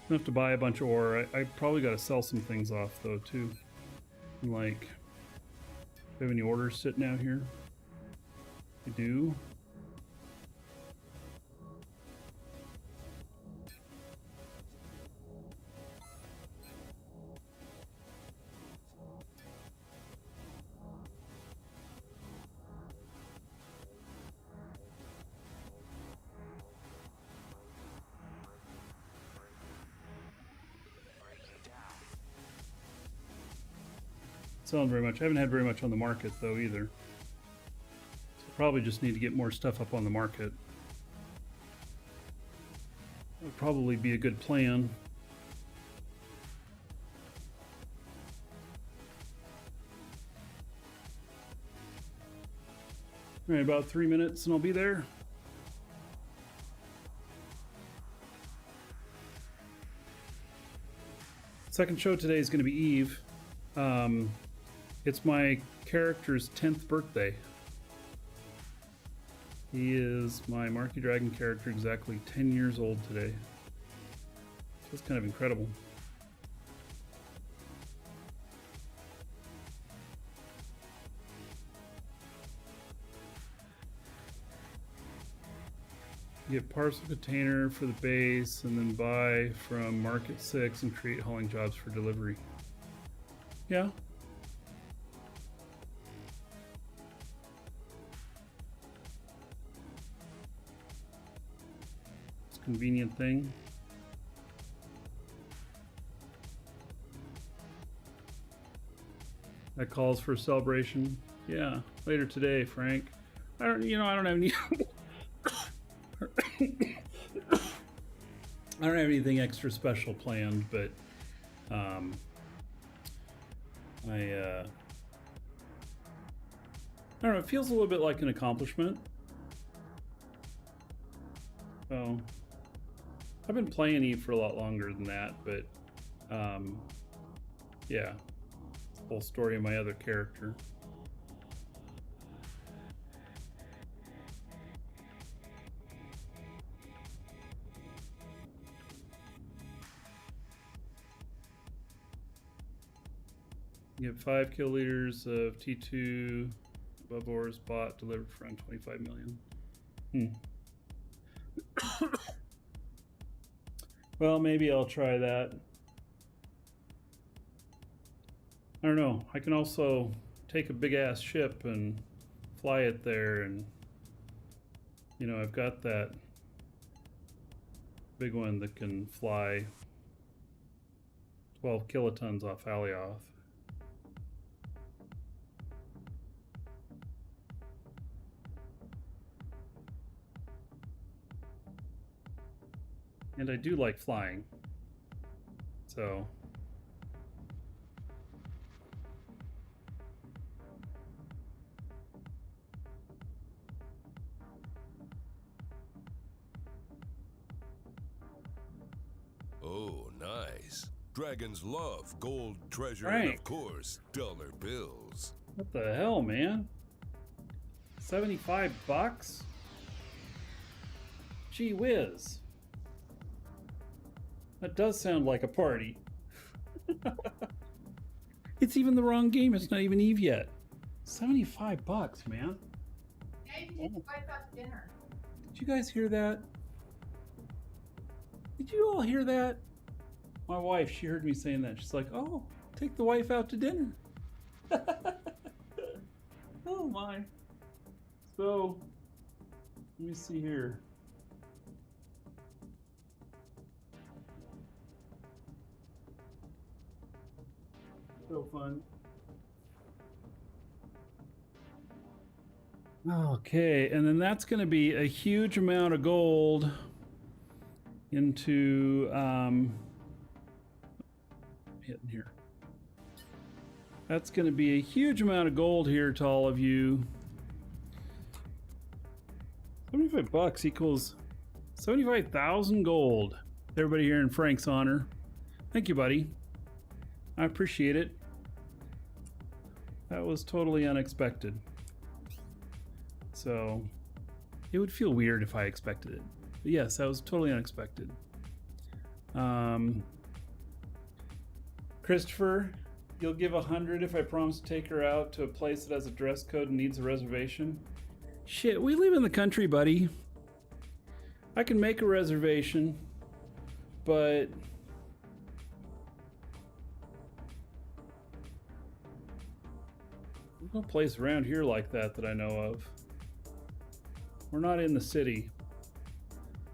Enough to buy a bunch of ore. I probably got to sell some things off though too. Like, do I have any orders sitting out here? I do. Selling very much. I haven't had very much on the market though either. So probably just need to get more stuff up on the market. That would probably be a good plan. All right, about 3 minutes and I'll be there. Second show today is going to be Eve. It's my character's 10th birthday. He is my Marky Dragon character, exactly 10 years old today. So it's kind of incredible. Get parcel container for the base and then buy from Market 6 and create hauling jobs for delivery. Yeah. It's a convenient thing. That calls for a celebration. Yeah, later today, Frank. I don't have any I don't have anything extra special planned, but I don't know, it feels a little bit like an accomplishment. So I've been playing Eve for a lot longer than that, but yeah, it's the whole story of my other character. You get 5 kiloliters of T2 above ores bought, delivered for around 25 million. Well, maybe I'll try that. I don't know. I can also take a big ass ship and fly it there, and you know, I've got that big one that can fly 12 kilotons off Alioth. And I do like flying. So Oh, nice. Dragons love gold treasure Right. and, of course, dollar bills. what the hell, man? 75 bucks? Gee whiz. That does sound like a party. It's even the wrong game. It's not even Eve yet. 75 bucks, man. Yeah, you can take your wife out to dinner. Did you guys hear that? Did you all hear that? My wife, she heard me saying that. She's like, oh, take the wife out to dinner. Oh my. So, let me see here. So fun. Okay, and then that's going to be a huge amount of gold into hitting here. That's going to be a huge amount of gold here to all of you. 75 bucks equals 75,000 gold. Everybody here in Frank's honor. Thank you, buddy. I appreciate it. That was totally unexpected. So, it would feel weird if I expected it. But yes, that was totally unexpected. Christopher, you'll give 100 if I promise to take her out to a place that has a dress code and needs a reservation? Shit, we live in the country, buddy. I can make a reservation, but there's no place around here like that I know of. We're not in the city.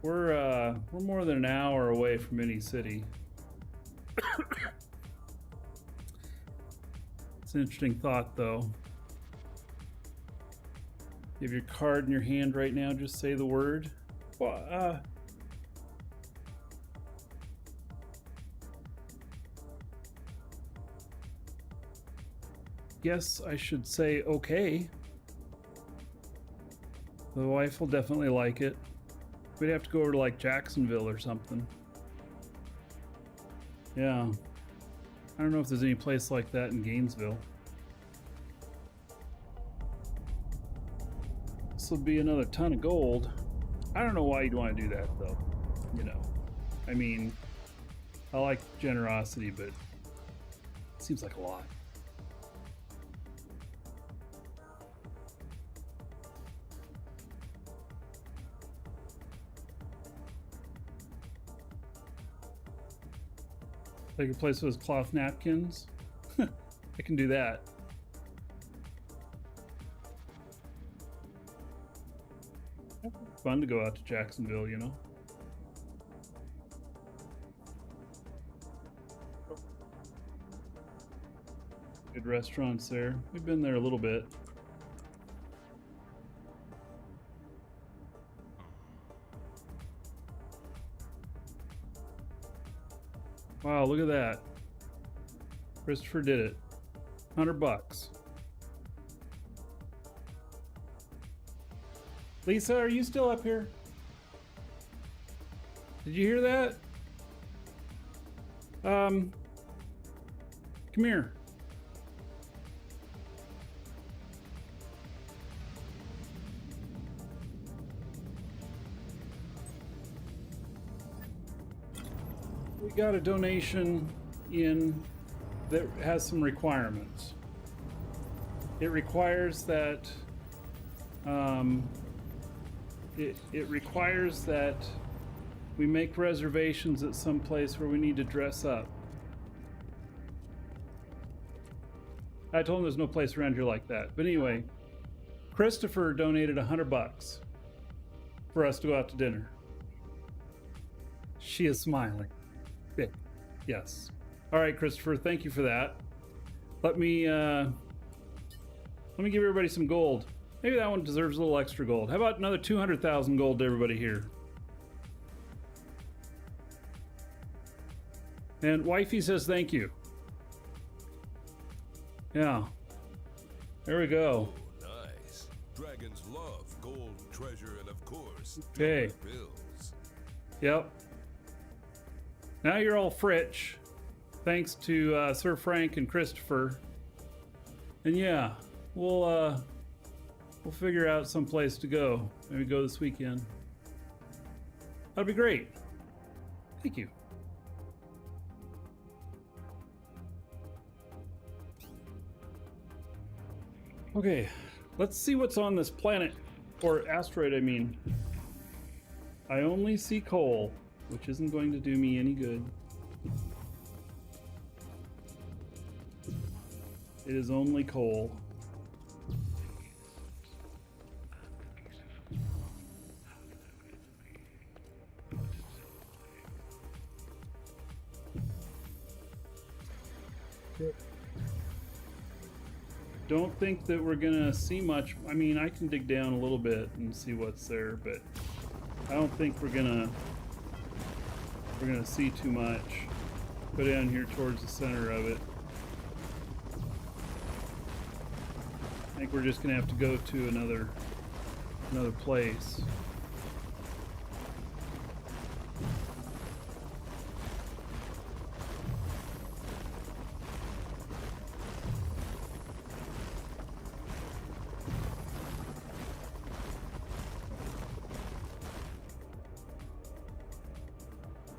We're more than an hour away from any city. It's an interesting thought, though. You have your card in your hand right now. Just say the word. Well, guess I should say okay. The wife will definitely like it. We'd have to go over to like Jacksonville or something. Yeah. I don't know if there's any place like that in Gainesville. This will be another ton of gold. I don't know why you'd want to do that though. You know. I mean, I like generosity, but it seems like a lot. Like a place with cloth napkins. I can do that. Fun to go out to Jacksonville, you know. Good restaurants there. We've been there a little bit. Wow, look at that. Christopher did it. 100 bucks. Lisa, are you still up here? Did you hear that? Come here. We got a donation in that has some requirements. It requires that it requires that we make reservations at some place where we need to dress up. I told him there's no place around here like that. But anyway, Christopher donated $100 for us to go out to dinner. She is smiling. Big. Yes. All right, Christopher, thank you for that. Let me give everybody some gold. Maybe that one deserves a little extra gold. How about another 200,000 gold to everybody here? And Wifey says thank you. Yeah. There we go. Oh, nice. Dragons love gold, treasure, and of course, Okay. dollar bills. Yep. Now you're all Fritch. Thanks to Sir Frank and Christopher. And yeah, we'll figure out some place to go. Maybe go this weekend. That'd be great. Thank you. Okay, let's see what's on this planet, or asteroid, I mean. I only see coal, which isn't going to do me any good. It is only coal. Don't think that we're gonna see much. I mean, I can dig down a little bit and see what's there, but I don't think we're gonna see too much. Go down here towards the center of it. I think we're just gonna have to go to another place.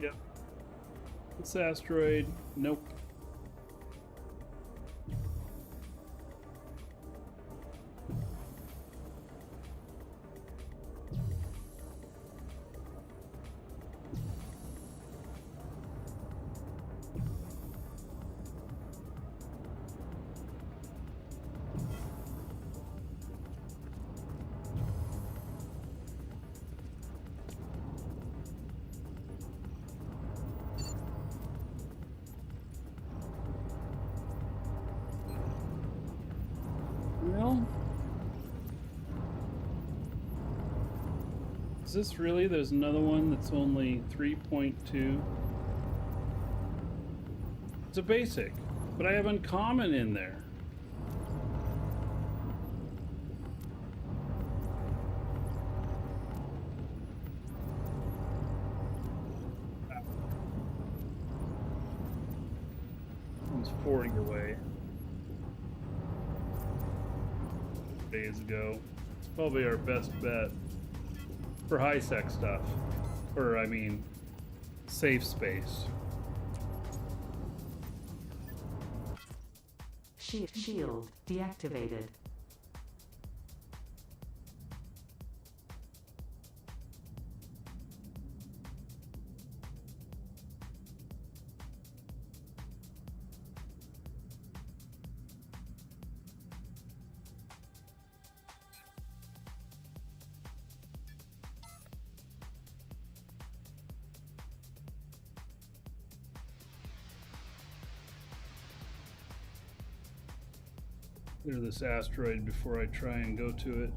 Yep. This asteroid, nope. Well, is this really? There's another one that's only 3.2. It's a basic, but I have uncommon in there. One's 40 away. Days ago. It's probably our best bet for high sec stuff. Or, I mean, safe space. Shield deactivated. Clear this asteroid before I try and go to it.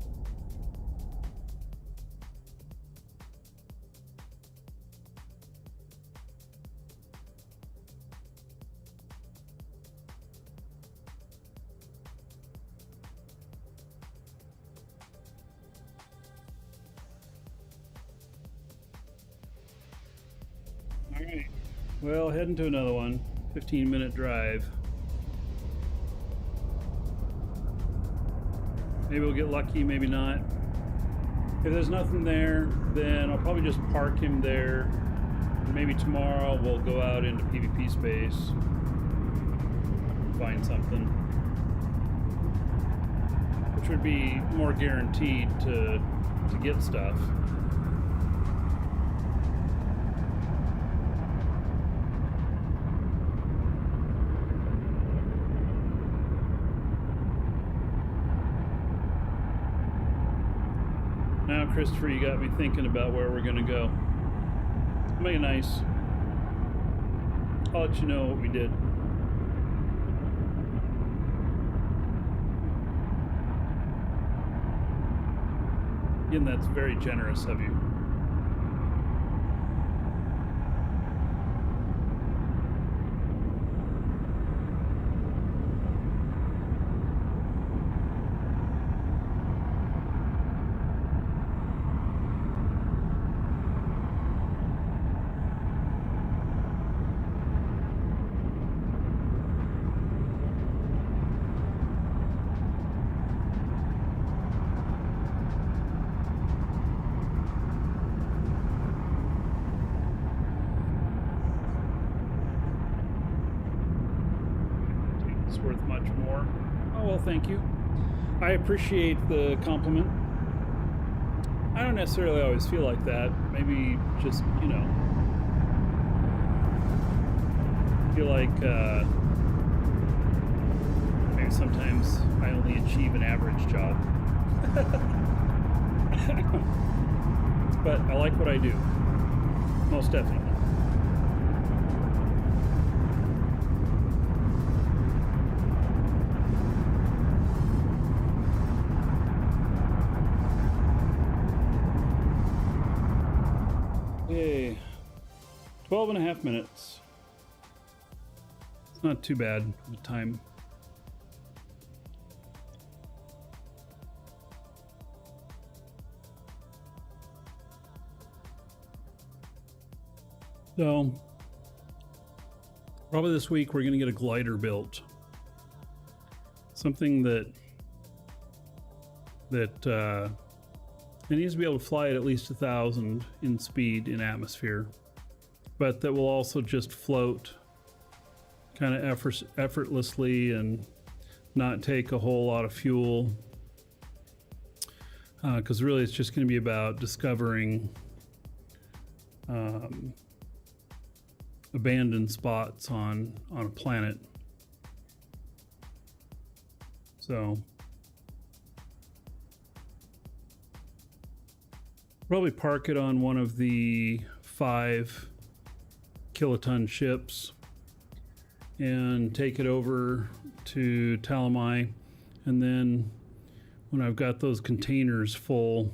All right. Well, heading to another one. 15-minute drive. Maybe we'll get lucky, maybe not. If there's nothing there, then I'll probably just park him there. Maybe tomorrow we'll go out into PvP space. find something. Which would be more guaranteed to get stuff. Now, Christopher, you got me thinking about where we're gonna go. Make it nice. I'll let you know what we did. Again, that's very generous of you. It's worth much more. Oh, well, thank you. I appreciate the compliment. I don't necessarily always feel like that. Maybe just, you know, feel like maybe sometimes I only achieve an average job. But I like what I do. Most definitely. Yay. 12 and a half minutes. It's not too bad the time. So, probably this week we're going to get a glider built. Something that it needs to be able to fly at least 1,000 in speed in atmosphere, but that will also just float kind of effortlessly and not take a whole lot of fuel. Because really it's just going to be about discovering abandoned spots on a planet. So probably park it on one of the 5 kiloton ships and take it over to Talamai, and then when I've got those containers full,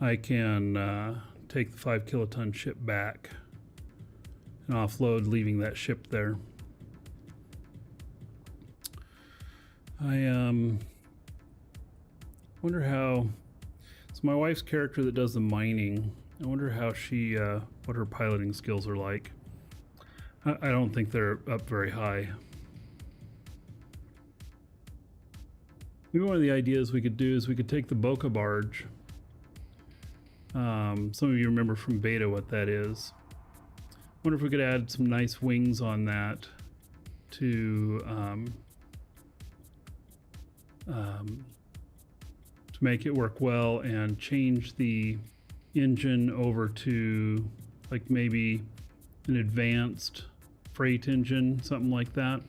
I can take the 5 kiloton ship back and offload, leaving that ship there. I wonder how. So my wife's character that does the mining, I wonder how she, what her piloting skills are like. I don't think they're up very high. Maybe one of the ideas we could do is we could take the Boca barge. Some of you remember from beta what that is. Wonder if we could add some nice wings on that to make it work well, and change the engine over to like maybe an advanced freight engine, something like that.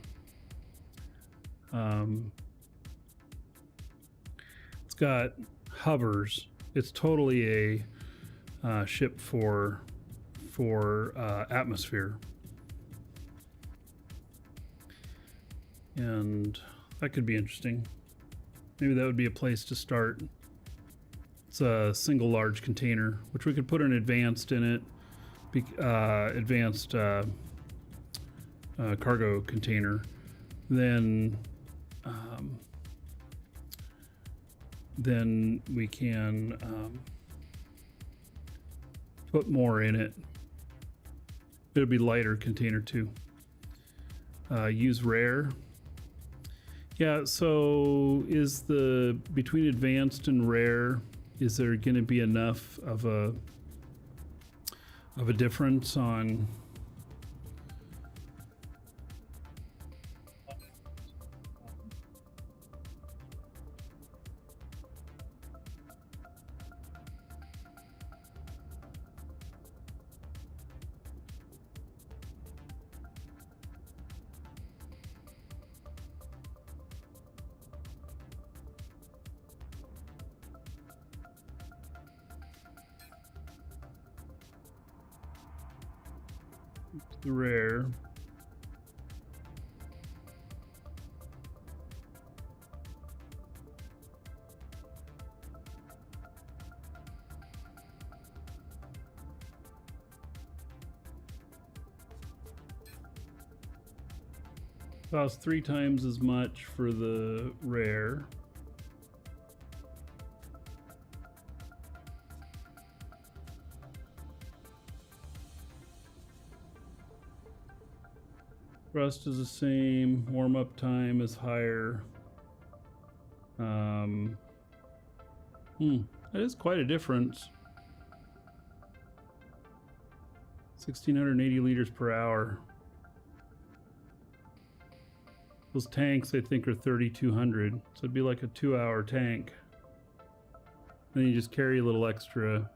It's got hovers. It's totally a ship for atmosphere, and that could be interesting. Maybe that would be a place to start. It's a single large container, which we could put an advanced in it, advanced cargo container. Then we can put more in it. It'll be lighter container too. Use rare. Yeah, so is between advanced and rare, is there going to be enough of a difference on The rear. Costs 3 times as much for the rare. Rust is the same. Warm-up time is higher. That is quite a difference. 1,680 liters per hour. Those tanks, I think, are 3,200, so it'd be like a 2-hour tank. Then you just carry a little extra.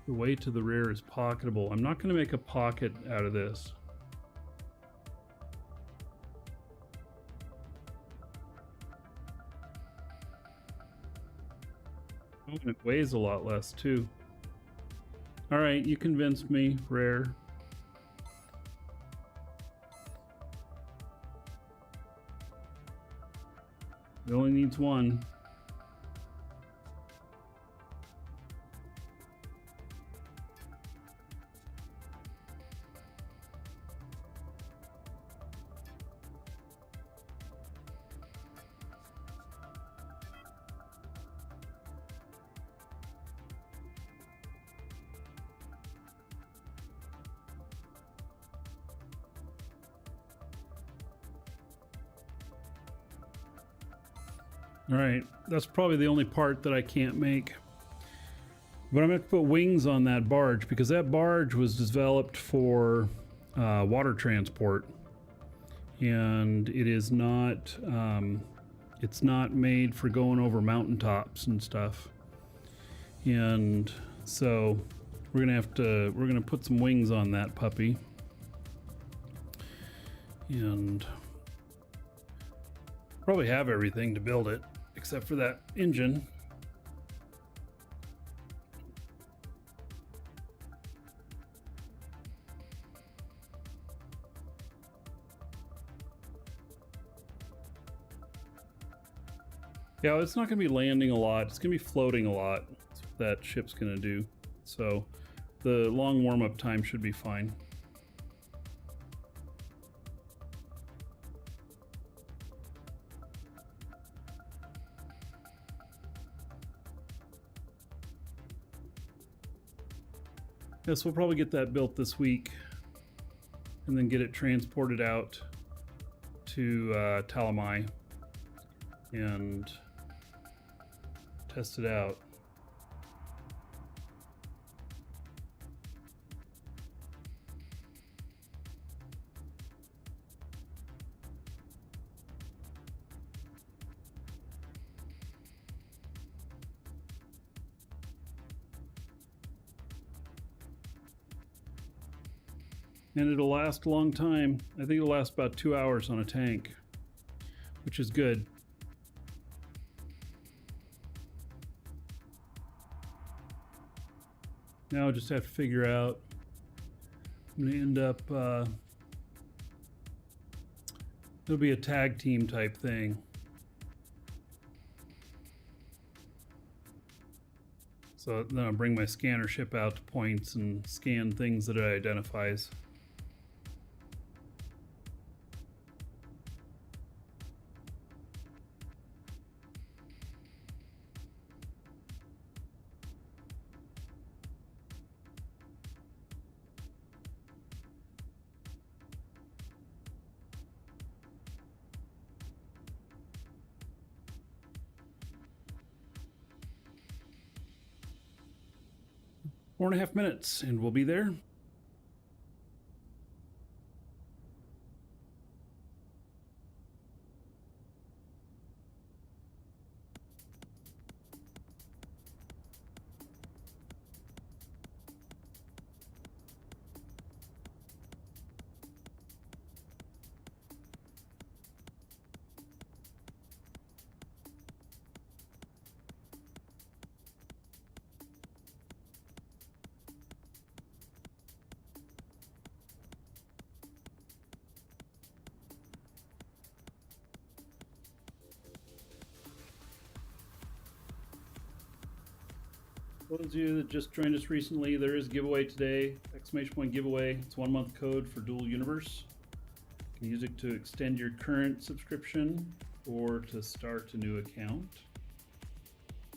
The way to the rear is pocketable. I'm not going to make a pocket out of this. Oh, and it weighs a lot less too. All right, you convinced me, rare. It only needs one. All right, that's probably the only part that I can't make. But I'm going to put wings on that barge because that barge was developed for water transport, and it is not. It's not made for going over mountaintops and stuff. And so we're gonna put some wings on that puppy, and probably have everything to build it except for that engine. Yeah, it's not going to be landing a lot. It's going to be floating a lot. That's what that ship's going to do. So the long warm-up time should be fine. Yes, we'll probably get that built this week and then get it transported out to Talamai and test it out. And it'll last a long time. I think it'll last about 2 hours on a tank, which is good. Now I just have to figure out, I'm going to end up, it'll be a tag team type thing. So then I'll bring my scanner ship out to points and scan things that it identifies. Four and a half minutes and we'll be there. Those of you that just joined us recently, there is a giveaway today. Exclamation point giveaway. It's 1 month code for Dual Universe. You can use it to extend your current subscription or to start a new account.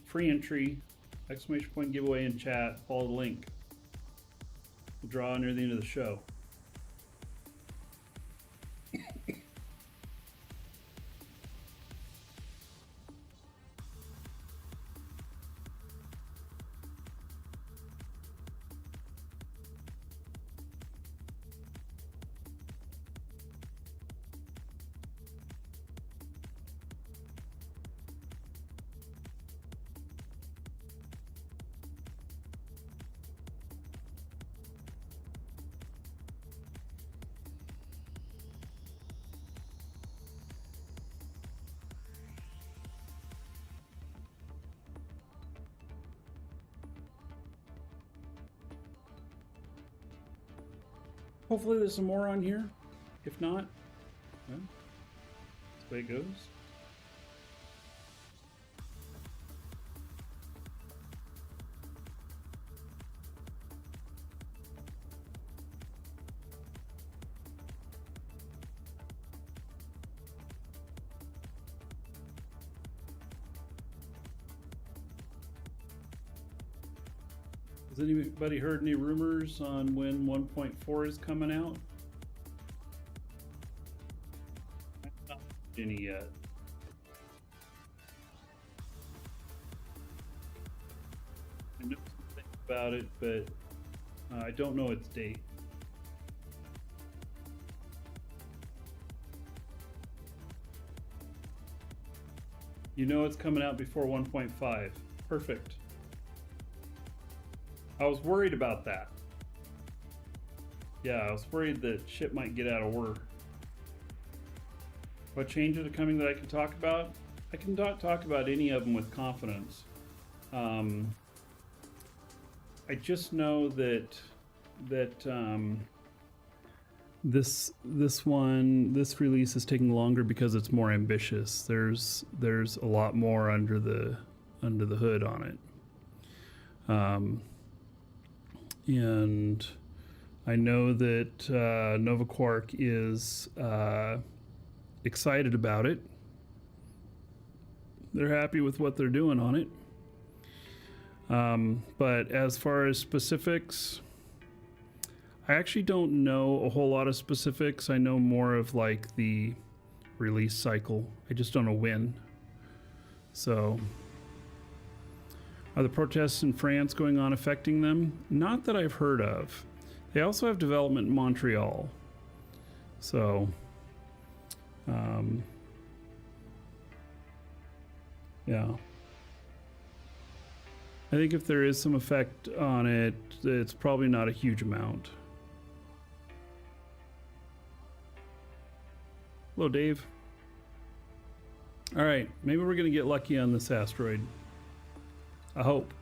Free entry. Exclamation point giveaway in chat. Follow the link. We'll draw near the end of the show. Hopefully there's some more on here. If not, well, that's the way it goes. Has anybody heard any rumors on when 1.4 is coming out? I have not heard any yet. I know something about it, but I don't know its date. You know it's coming out before 1.5. Perfect. I was worried about that. Yeah, I was worried that shit might get out of order. What changes are coming that I can talk about? I can talk about any of them with confidence. I just know that this release is taking longer because it's more ambitious. There's a lot more under the hood on it. And I know that Nova Quark is excited about it. They're happy with what they're doing on it. But as far as specifics, I actually don't know a whole lot of specifics. I know more of like the release cycle. I just don't know when. So, are the protests in France going on affecting them? Not that I've heard of. They also have development in Montreal. So, yeah. I think if there is some effect on it, it's probably not a huge amount. Hello, Dave. All right, maybe we're going to get lucky on this asteroid. I hope.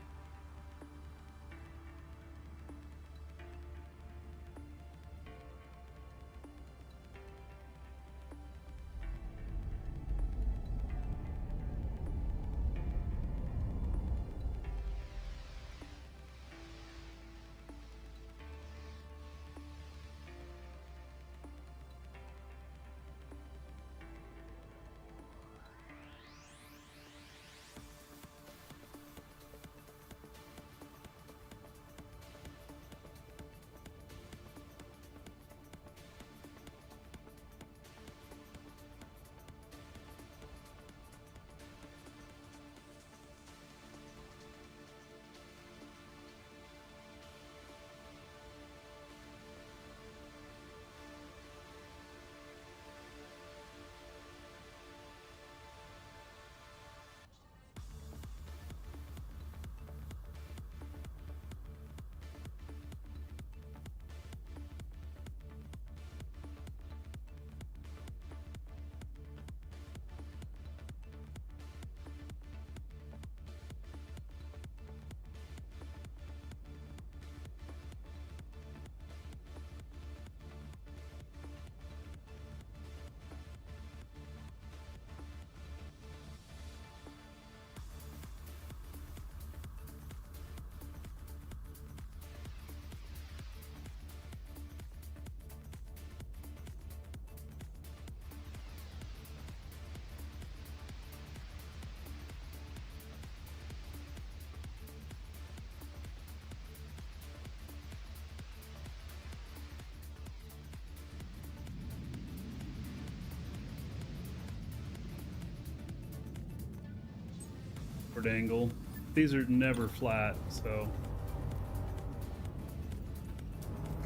awkward angle. These are never flat, so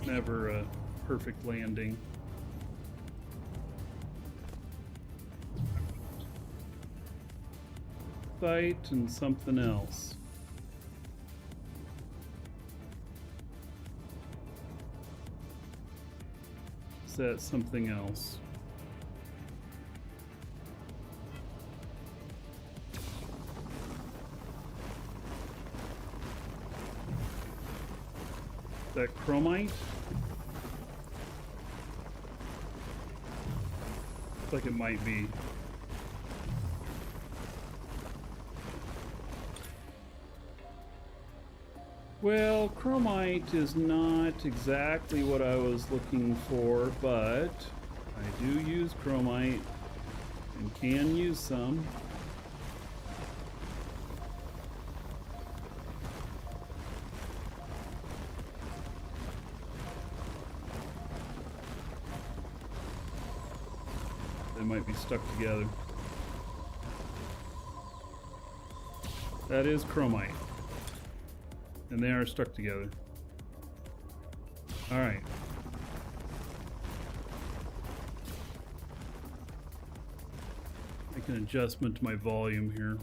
never a perfect landing. Site and something else. Is that something else? Is that chromite? Looks like it might be. Well, chromite is not exactly what I was looking for, but I do use chromite and can use some. They might be stuck together. That is chromite. And they are stuck together. All right. Make an adjustment to my volume here.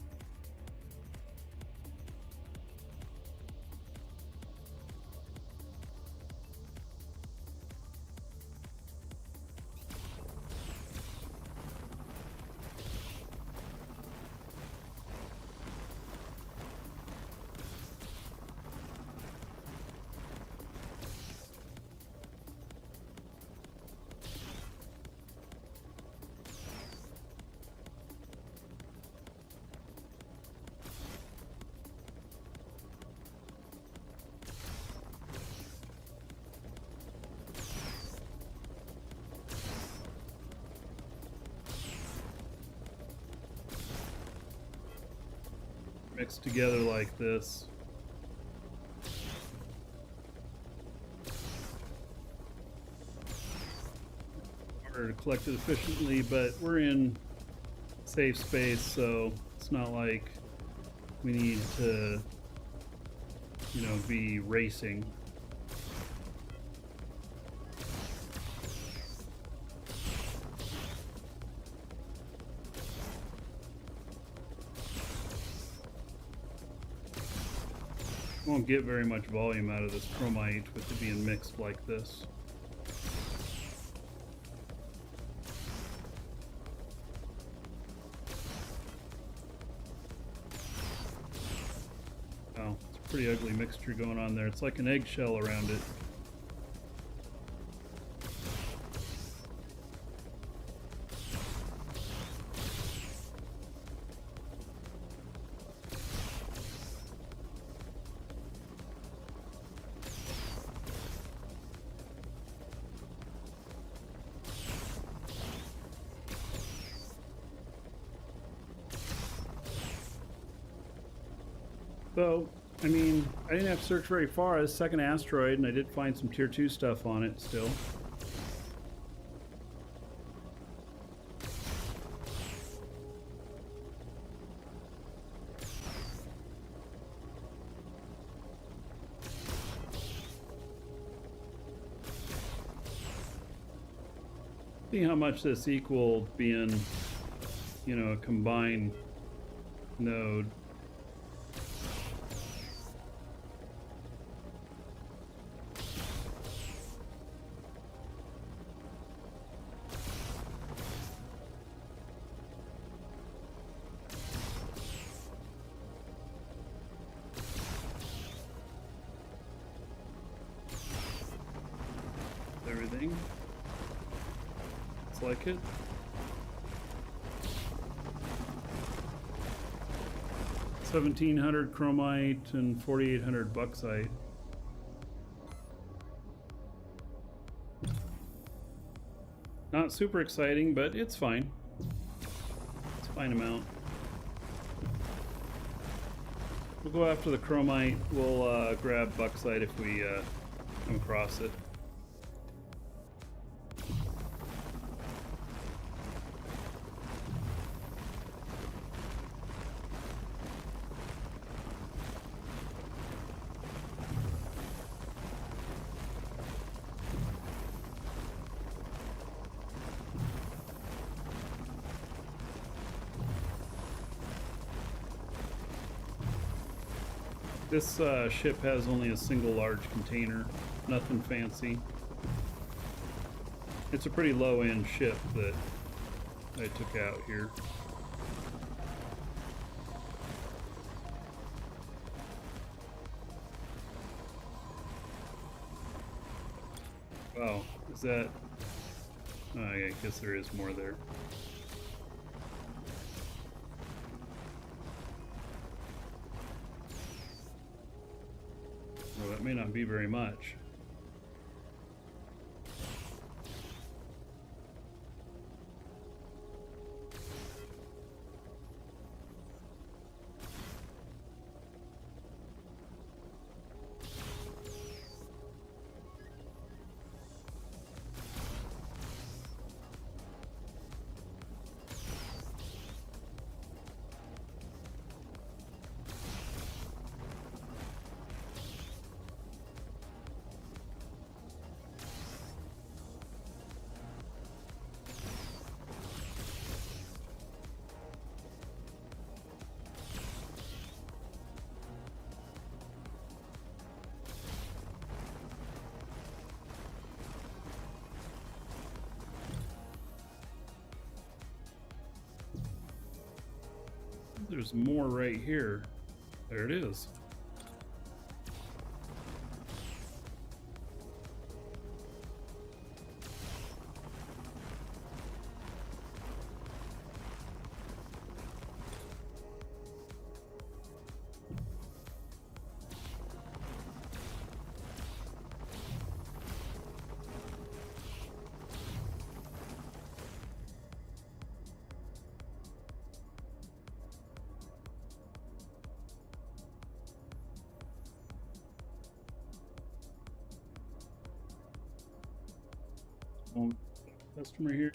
Mixed together like this. Harder to collect it efficiently, but we're in safe space, so it's not like we need to, you know, be racing. Won't get very much volume out of this chromite with it being mixed like this. Oh, it's a pretty ugly mixture going on there. It's like an eggshell around it. So, I mean, I didn't have to search very far. It's a second asteroid, and I did find some tier 2 stuff on it still. See how much this equaled being, you know, a combined node. Everything. It's like it. $1,700 chromite and $4,800 bauxite. Not super exciting, but it's fine. It's a fine amount. We'll go after the chromite. We'll grab bauxite if we come across it. This ship has only a single large container, nothing fancy. It's a pretty low-end ship that I took out here. Wow, is that... Oh, yeah, I guess there is more there. Well, that may not be very much. There's more right here. There it is. Customer here.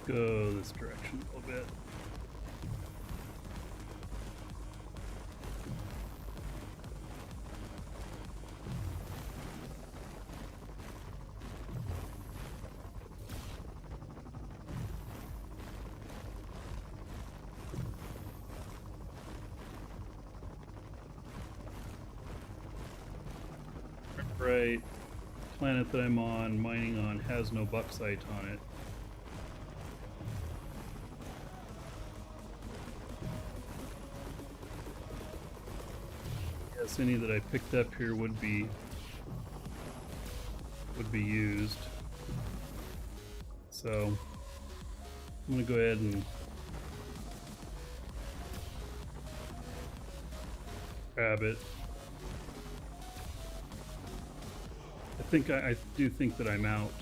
Go this direction a little bit. Right, planet that I'm on, mining on, has no bauxite on it. Yes, any that I picked up here would be used. So I'm gonna go ahead and grab it. I do think that I'm out.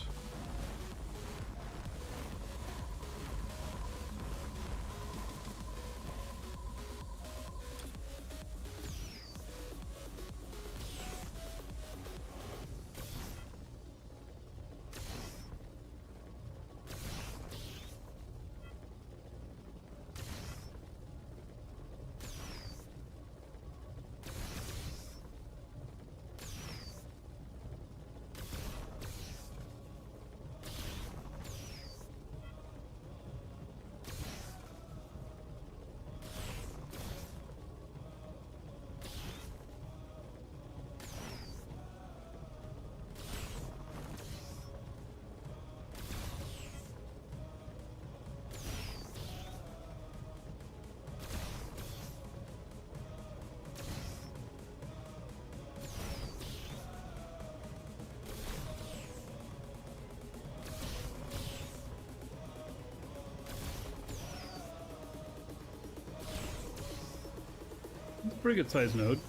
pretty good size node.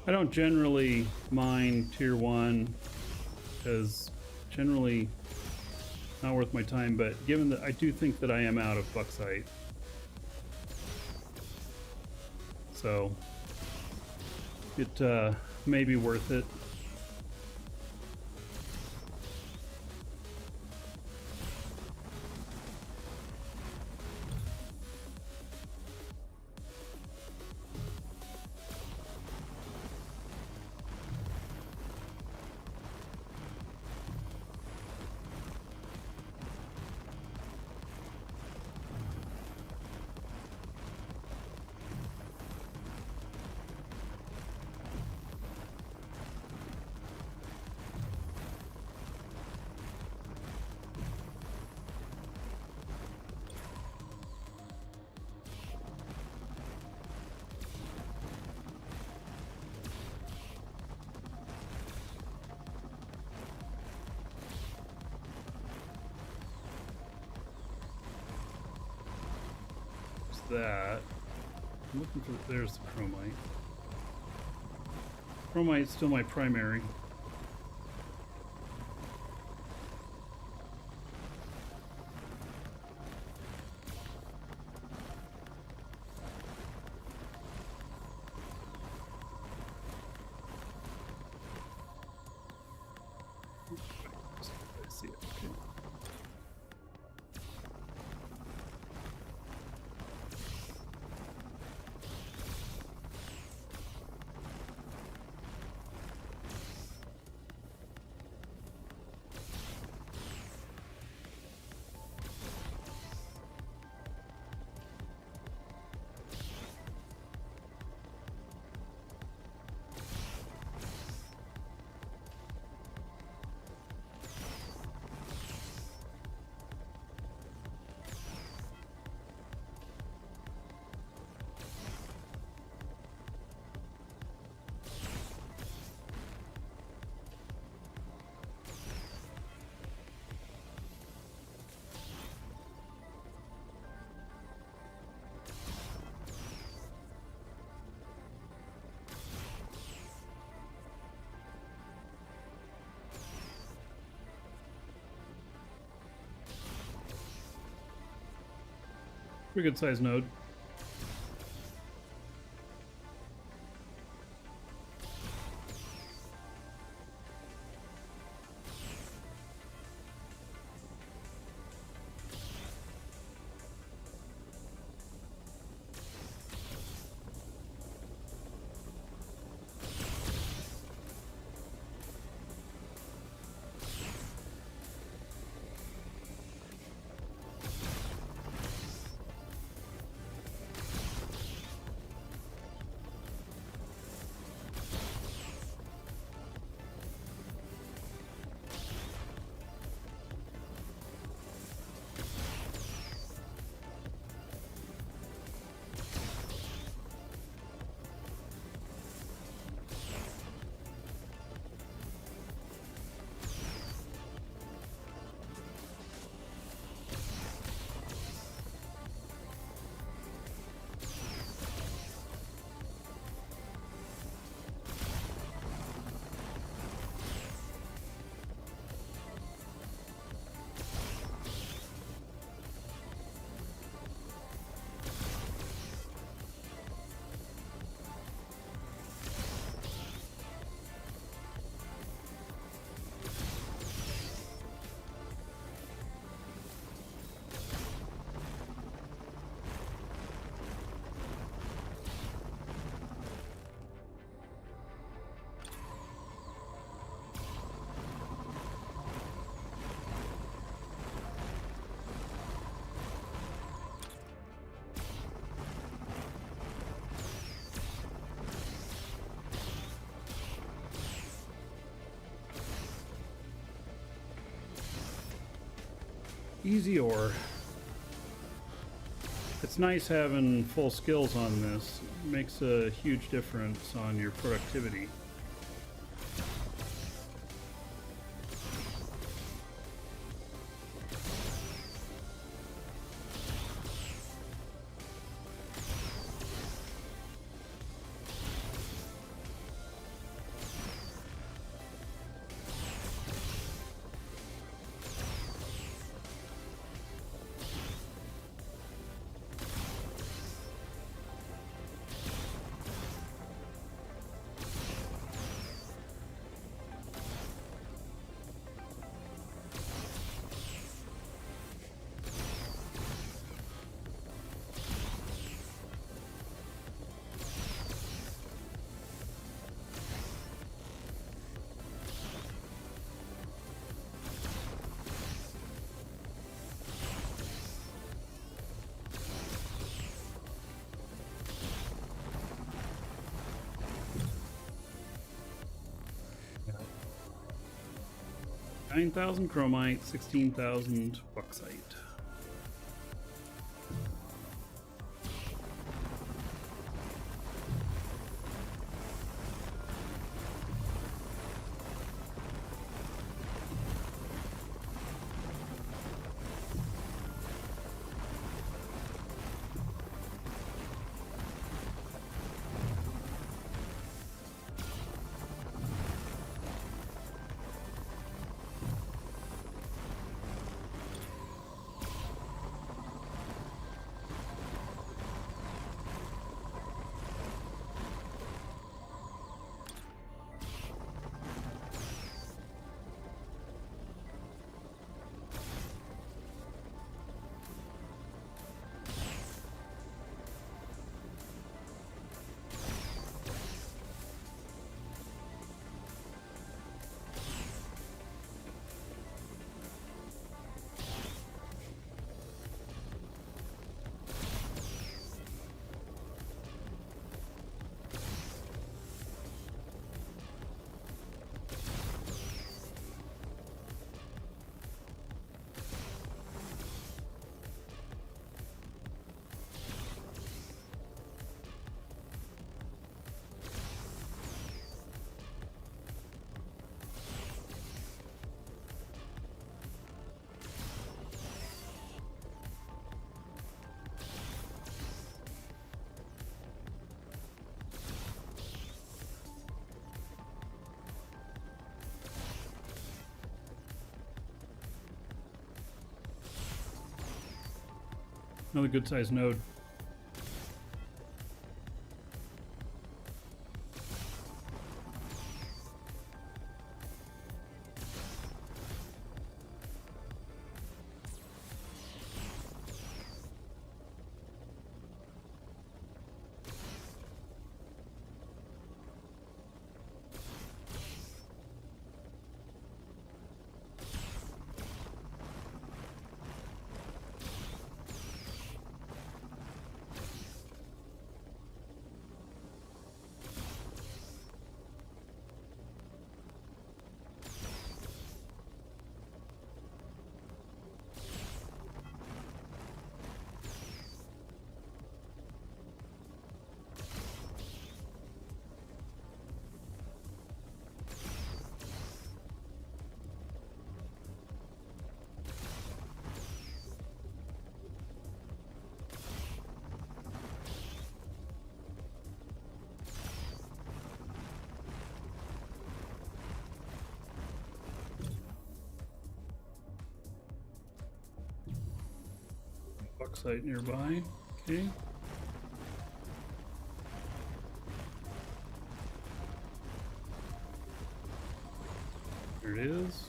I don't generally mine tier 1 because generally not worth my time, but given that I do think that I am out of bauxite, so it may be worth it. That. I'm looking for. There's the chromite. Chromite's still my primary. I see it. Okay. Pretty good size node. Easy ore. It's nice having full skills on this. It makes a huge difference on your productivity. 9,000 chromite, 16,000 bauxite. Another good sized node. Bauxite nearby. Okay. There it is.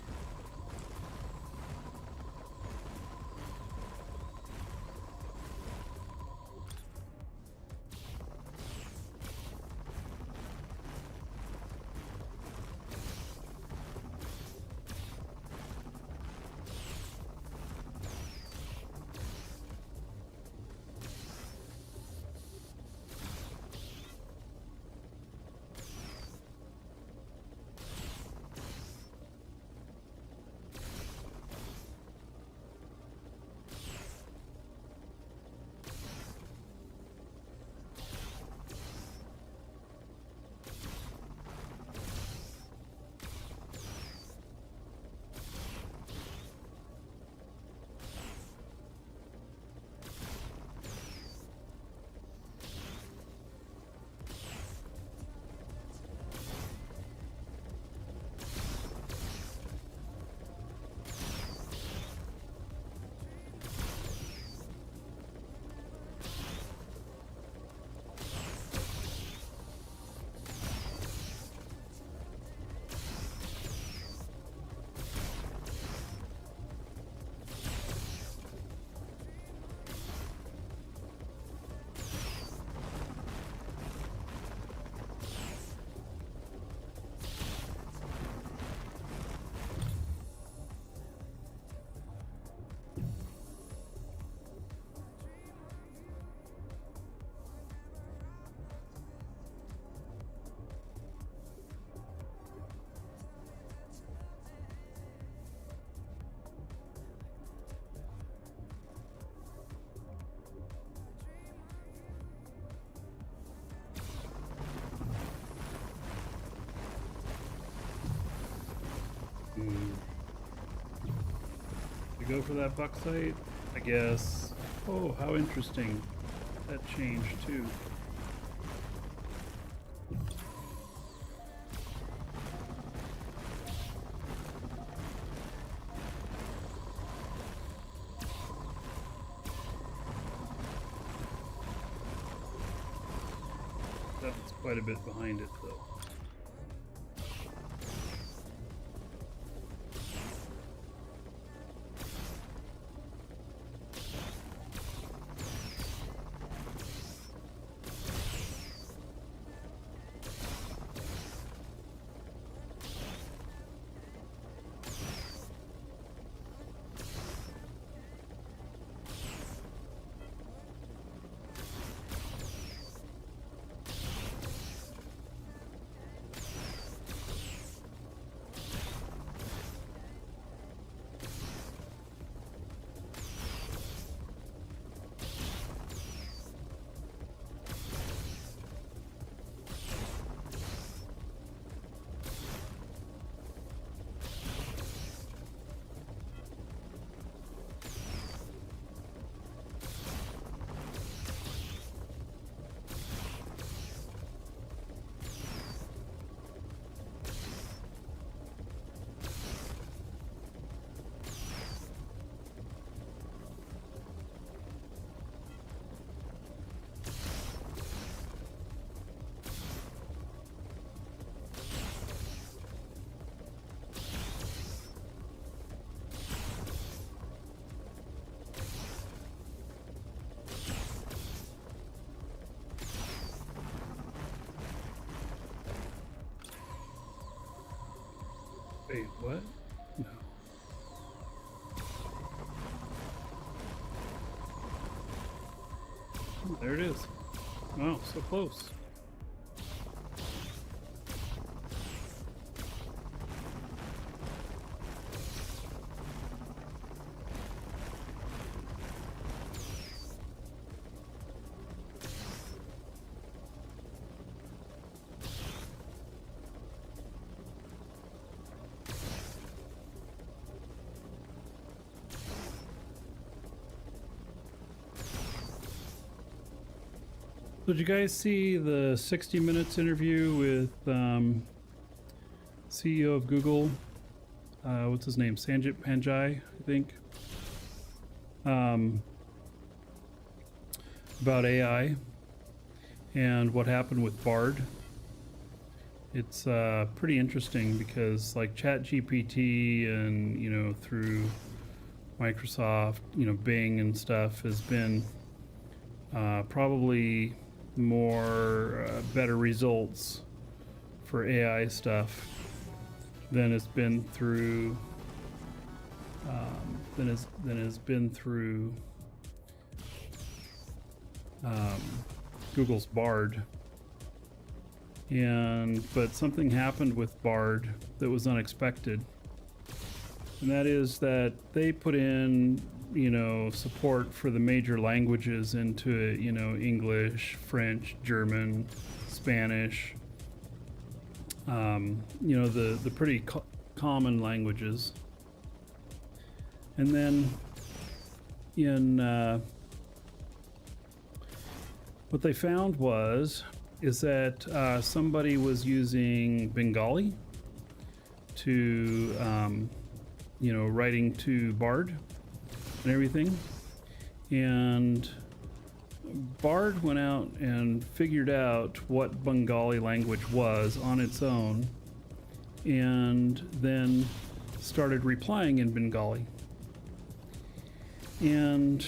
We go for that bucksite, I guess. Oh, how interesting. That changed too. That was quite a bit behind it though. Wait, what? No. Oh, there it is. Wow, so close. Did you guys see the 60 Minutes interview with CEO of Google? What's his name? Sanjit Panjai, I think. About AI and what happened with Bard. It's pretty interesting because like ChatGPT and, you know, through Microsoft, you know, Bing and stuff has been probably more better results for AI stuff than it's been through Google's Bard. But something happened with Bard that was unexpected, and that is that they put in, you know, support for the major languages into it, you know, English, French, German, Spanish, you know, the pretty common languages. And then in what they found is that somebody was using Bengali to, you know, writing to Bard and everything, and Bard went out and figured out what Bengali language was on its own and then started replying in Bengali. And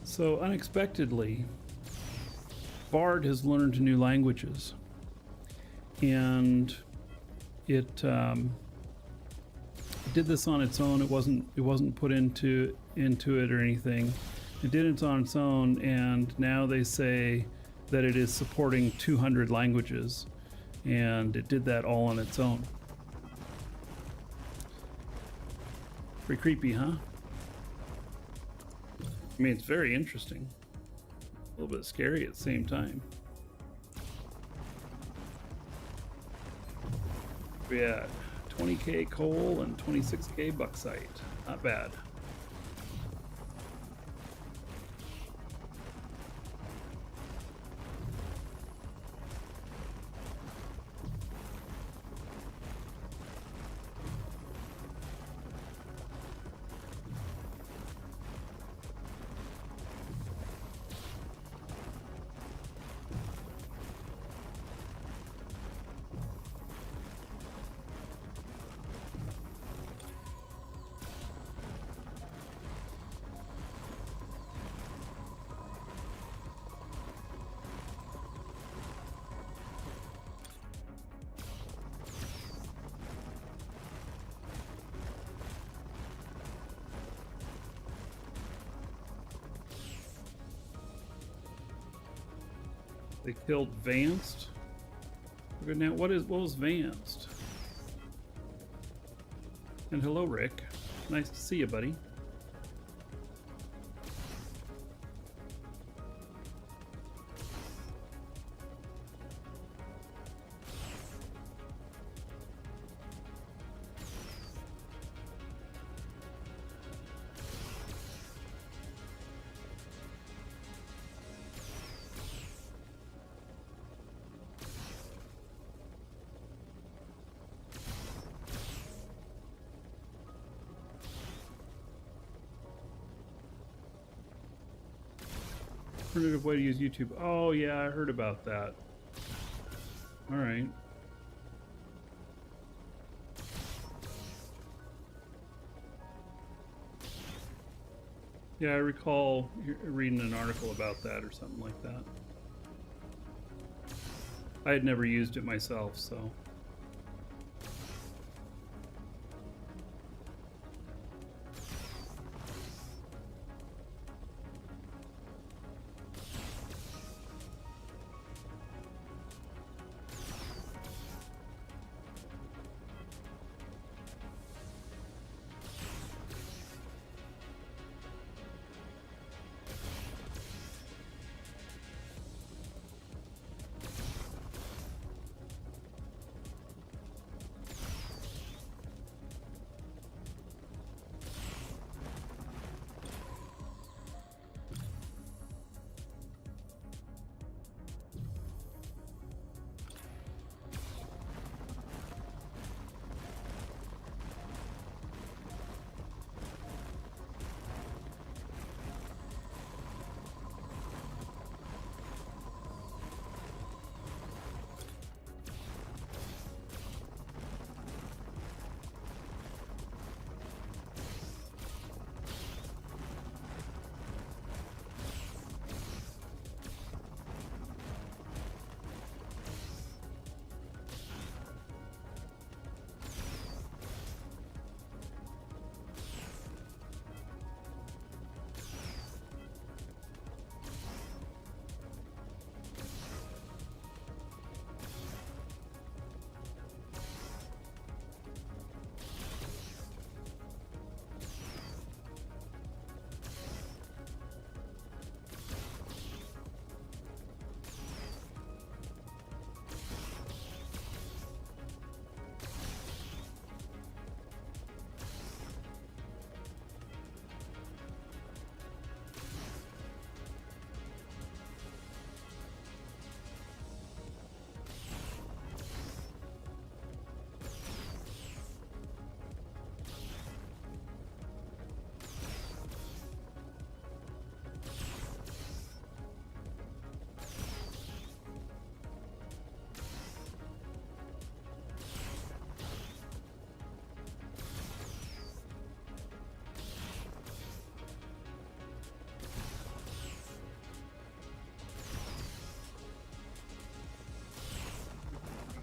so unexpectedly, Bard has learned new languages, and it did this on its own. It wasn't put into it or anything. It did it on its own, and now they say that it is supporting 200 languages, and it did that all on its own. Pretty creepy, huh? I mean, it's very interesting. A little bit scary at the same time. Yeah, 20k coal and 26k bauxite. Not bad. They killed Vanced. Good now. What was Vanced? And hello, Rick. Nice to see you, buddy. Alternative way to use YouTube. Oh yeah, I heard about that. All right. Yeah, I recall reading an article about that or something like that. I had never used it myself, so.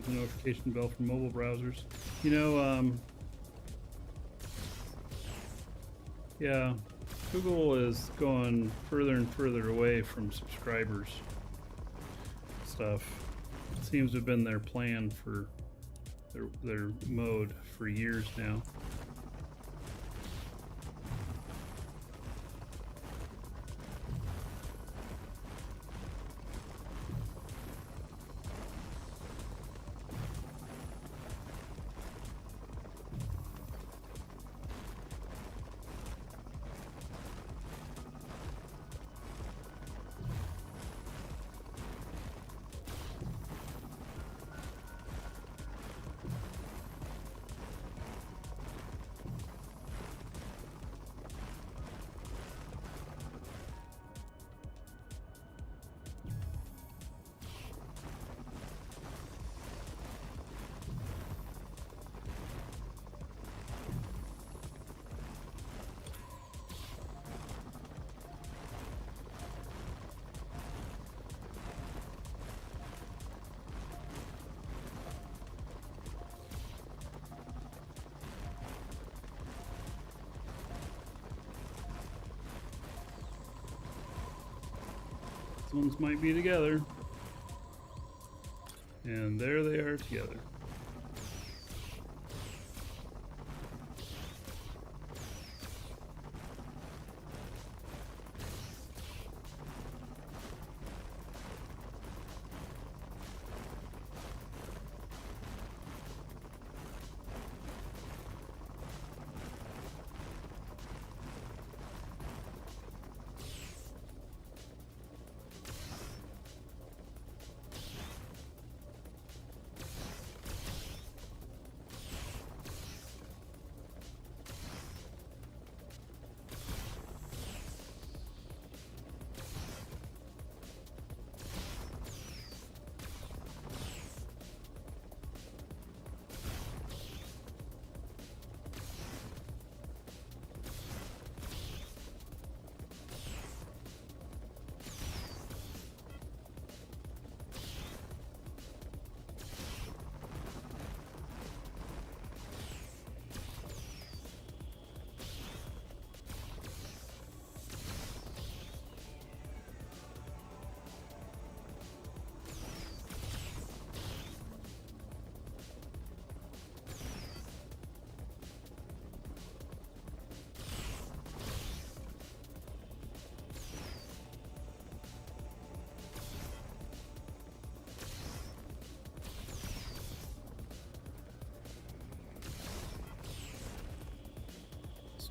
Notification bell for mobile browsers. You know, yeah, Google is going further and further away from subscribers stuff. It seems to have been their plan for their mode for years now. These ones might be together. And there they are together.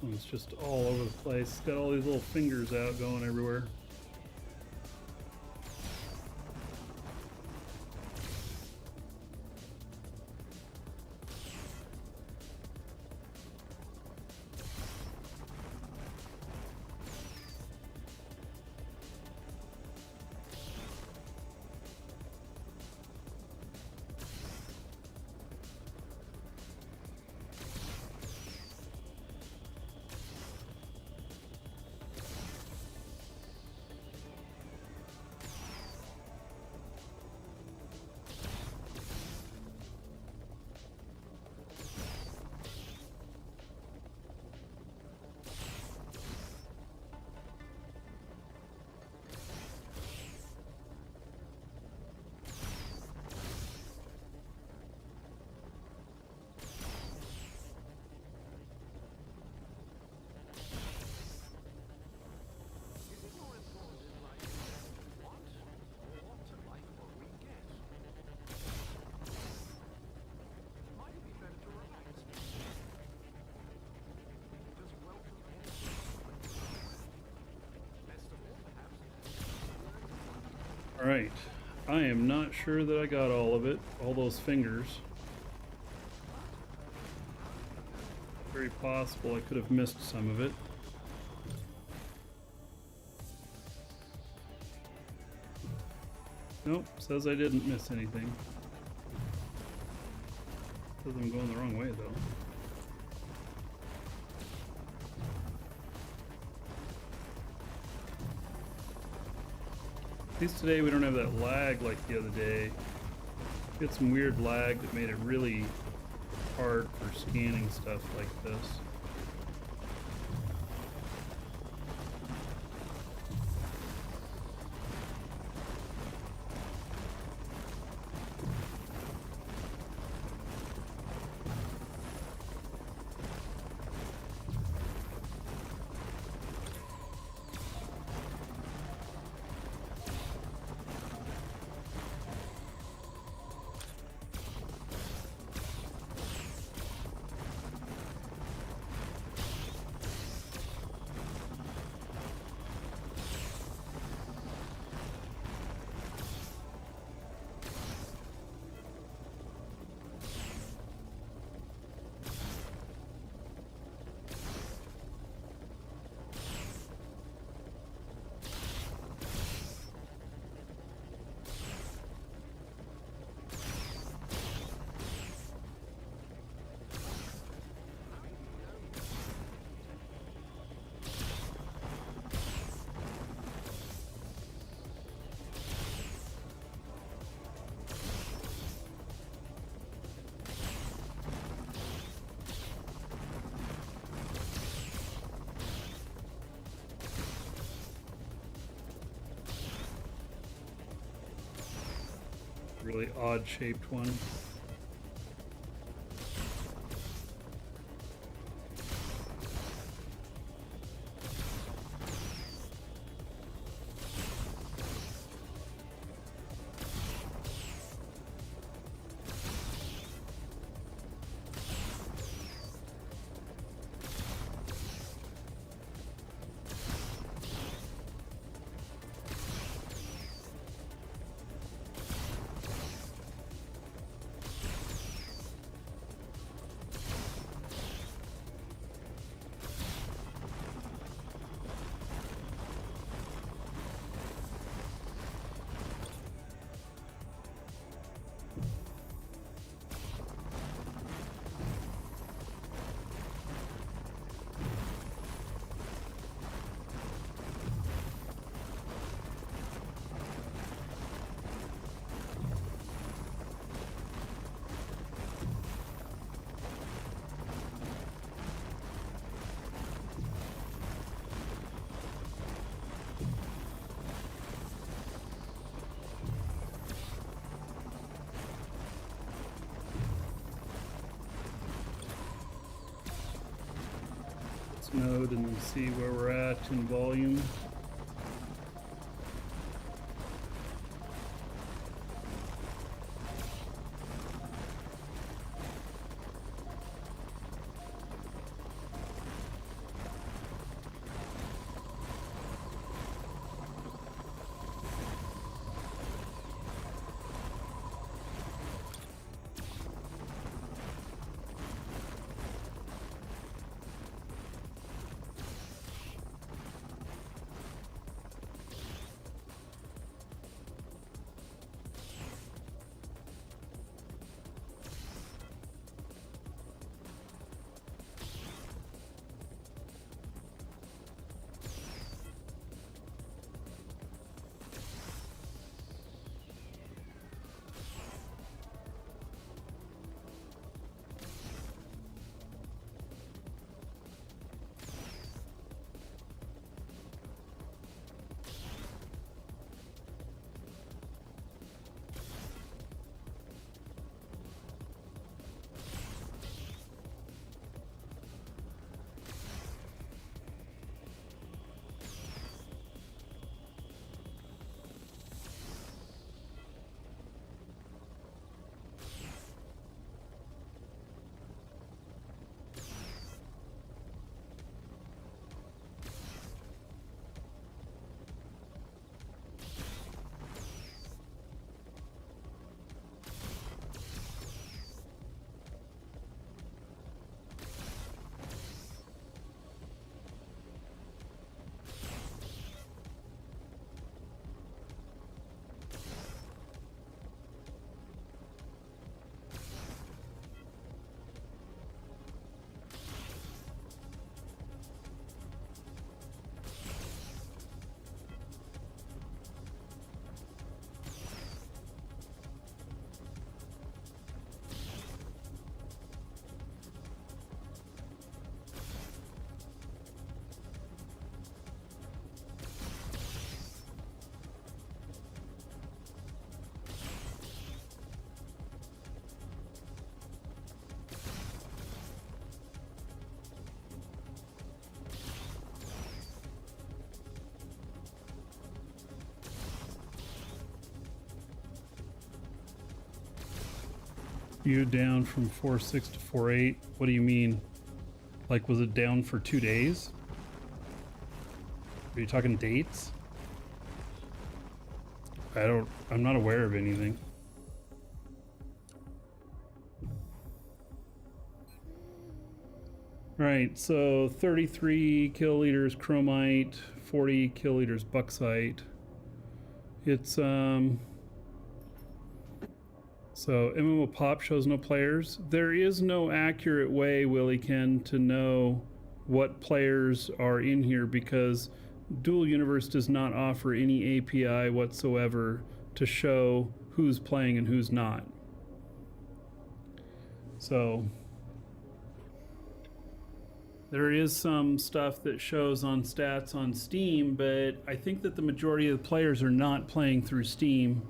This one's just all over the place. It's got all these little fingers out going everywhere. Alright, I am not sure that I got all of it, all those fingers. Very possible I could have missed some of it. Nope, says I didn't miss anything. Says I'm going the wrong way though. At least today we don't have that lag like the other day. We had some weird lag that made it really hard for scanning stuff like this. really odd shaped one. Node and see where we're at in volume. You down from 4.6 to 4.8. What do you mean? Like, was it down for 2 days? Are you talking dates? I'm not aware of anything. Right, so 33 kiloliters chromite, 40 kiloliters bauxite. It's so MMO Pop shows no players. There is no accurate way, Willie Ken, to know what players are in here because Dual Universe does not offer any API whatsoever to show who's playing and who's not. So there is some stuff that shows on stats on Steam, but I think that the majority of the players are not playing through Steam.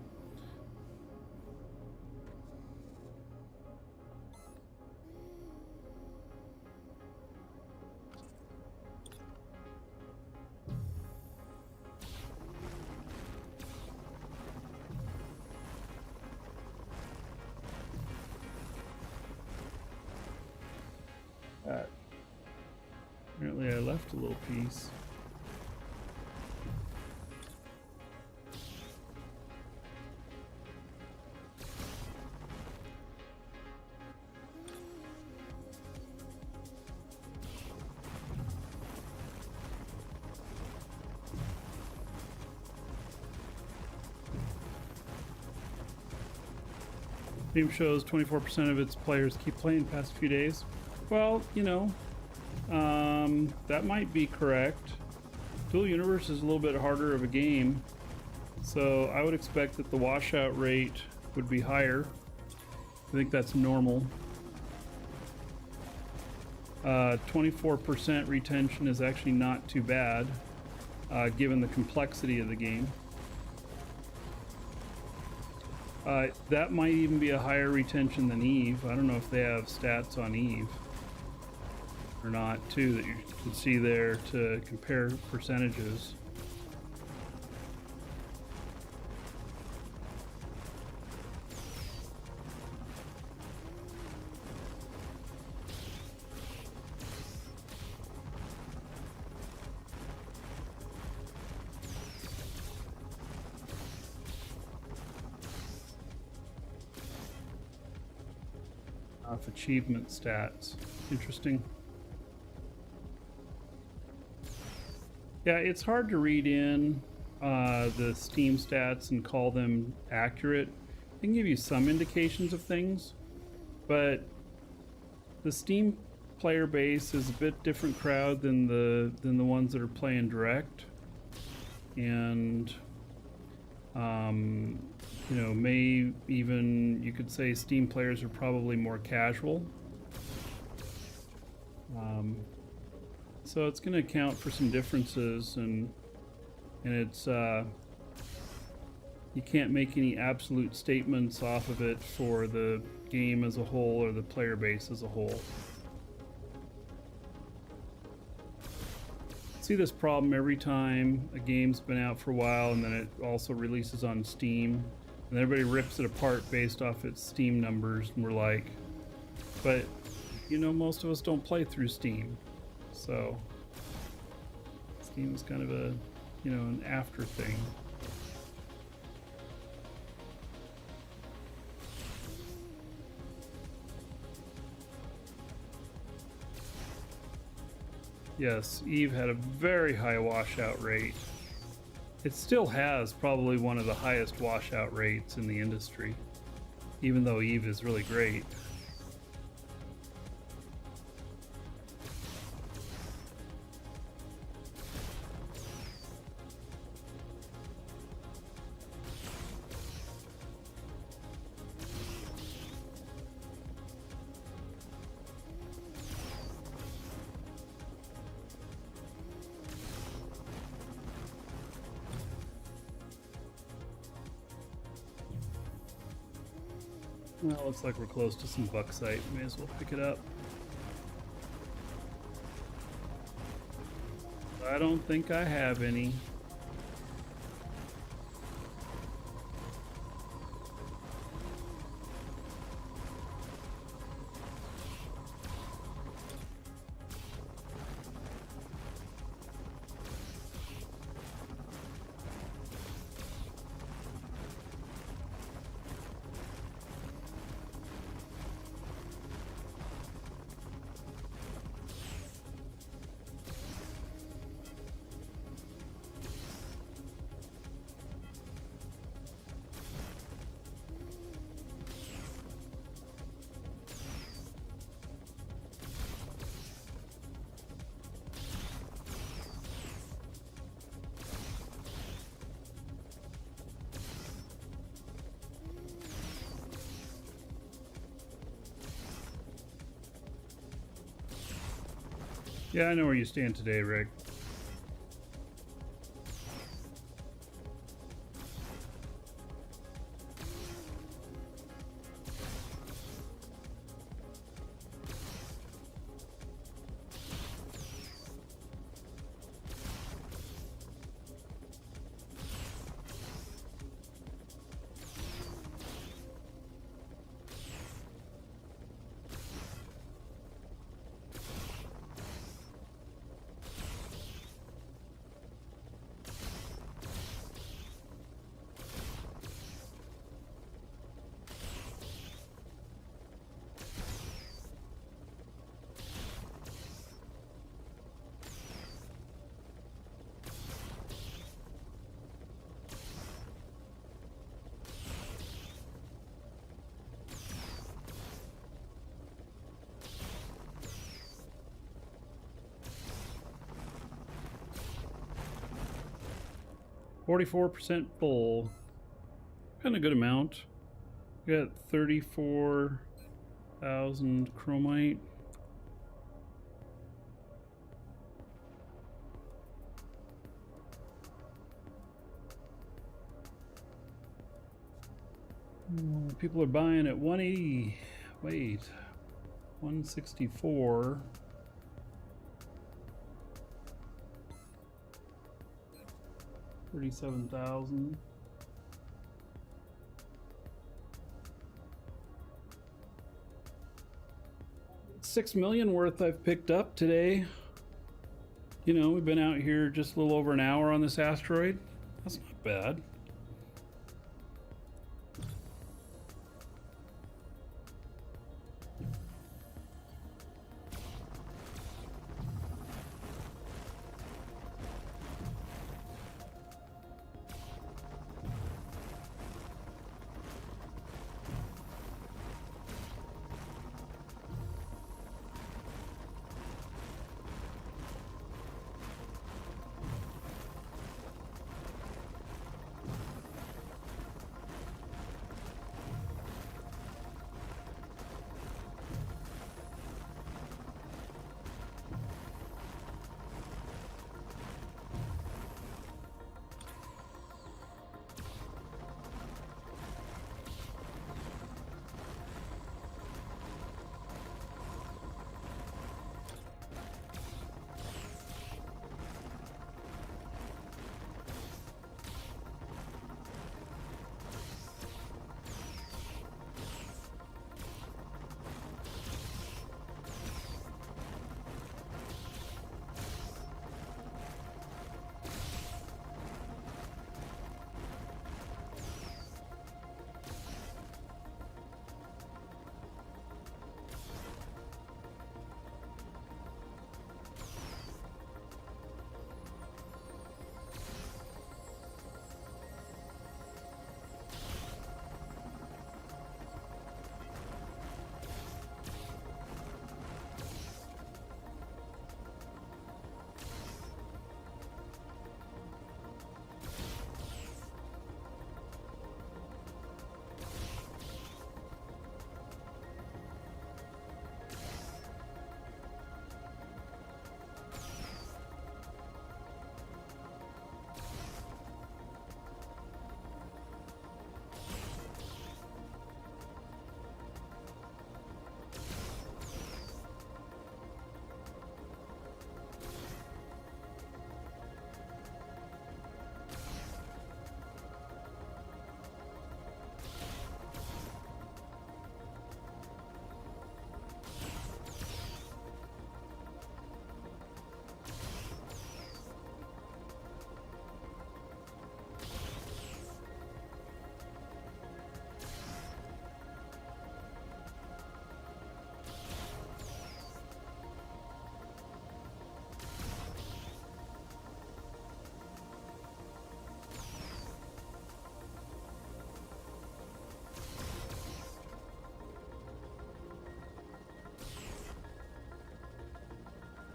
Apparently I left a little piece. Game shows 24% of its players keep playing past few days. Well, you know, that might be correct. Dual Universe is a little bit harder of a game, so I would expect that the washout rate would be higher. I think that's normal. 24% retention is actually not too bad, given the complexity of the game. That might even be a higher retention than Eve. I don't know if they have stats on Eve or not, too, that you can see there to compare percentages. Off achievement stats. Interesting. Yeah, it's hard to read in the Steam stats and call them accurate. They can give you some indications of things, but the Steam player base is a bit different crowd than the ones that are playing direct, and you know, you could say Steam players are probably more casual. So it's going to account for some differences, and it's you can't make any absolute statements off of it for the game as a whole or the player base as a whole. See this problem every time a game's been out for a while and then it also releases on Steam, and everybody rips it apart based off its Steam numbers, and we're like, but you know, most of us don't play through Steam, so Steam is kind of a, you know, an after thing. Yes, Eve had a very high washout rate. It still has probably one of the highest washout rates in the industry, even though Eve is really great. Well, looks like we're close to some bucksite. May as well pick it up. I don't think I have any. Yeah, I know where you stand today, Rick. 44% full. Kind of good amount. We got 34,000 chromite. People are buying at 180. Wait, 164. $37,000. 6 million worth I've picked up today. You know, we've been out here just a little over an hour on this asteroid. That's not bad.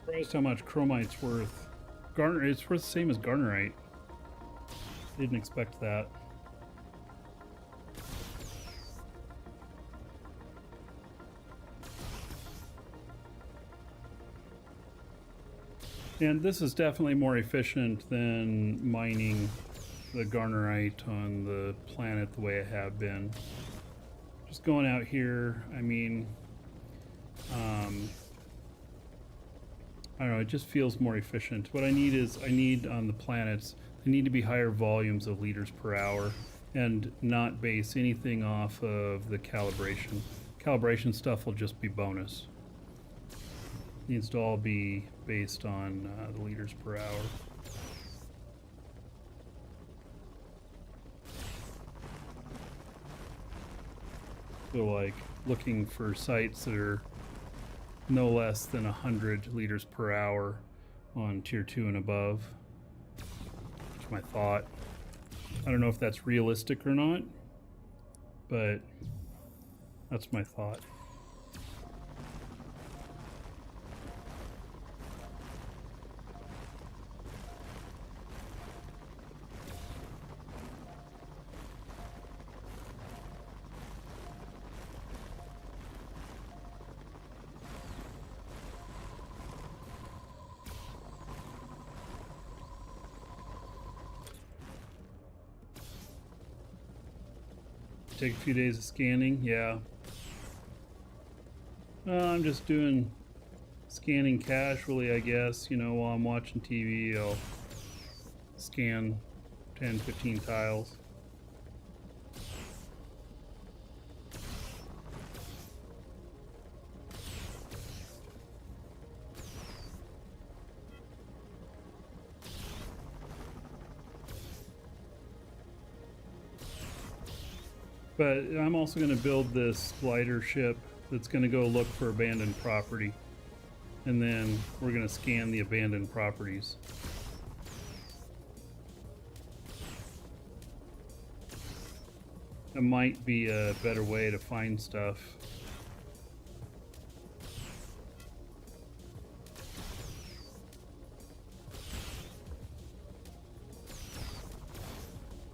Surprised how much chromite's worth. It's worth the same as garnerite. Didn't expect that. And this is definitely more efficient than mining the garnerite on the planet the way I have been. Just going out here, I mean, I don't know, it just feels more efficient. What I need is, on the planets, they need to be higher volumes of liters per hour and not base anything off of the calibration. Calibration stuff will just be bonus. Needs to all be based on the liters per hour. So like looking for sites that are no less than 100 liters per hour on tier 2 and above. That's my thought. I don't know if that's realistic or not, but that's my thought. Take a few days of scanning, yeah. I'm just doing scanning casually, I guess. You know, while I'm watching TV, I'll scan 10, 15 tiles. But I'm also going to build this glider ship that's going to go look for abandoned property. And then we're going to scan the abandoned properties. It might be a better way to find stuff.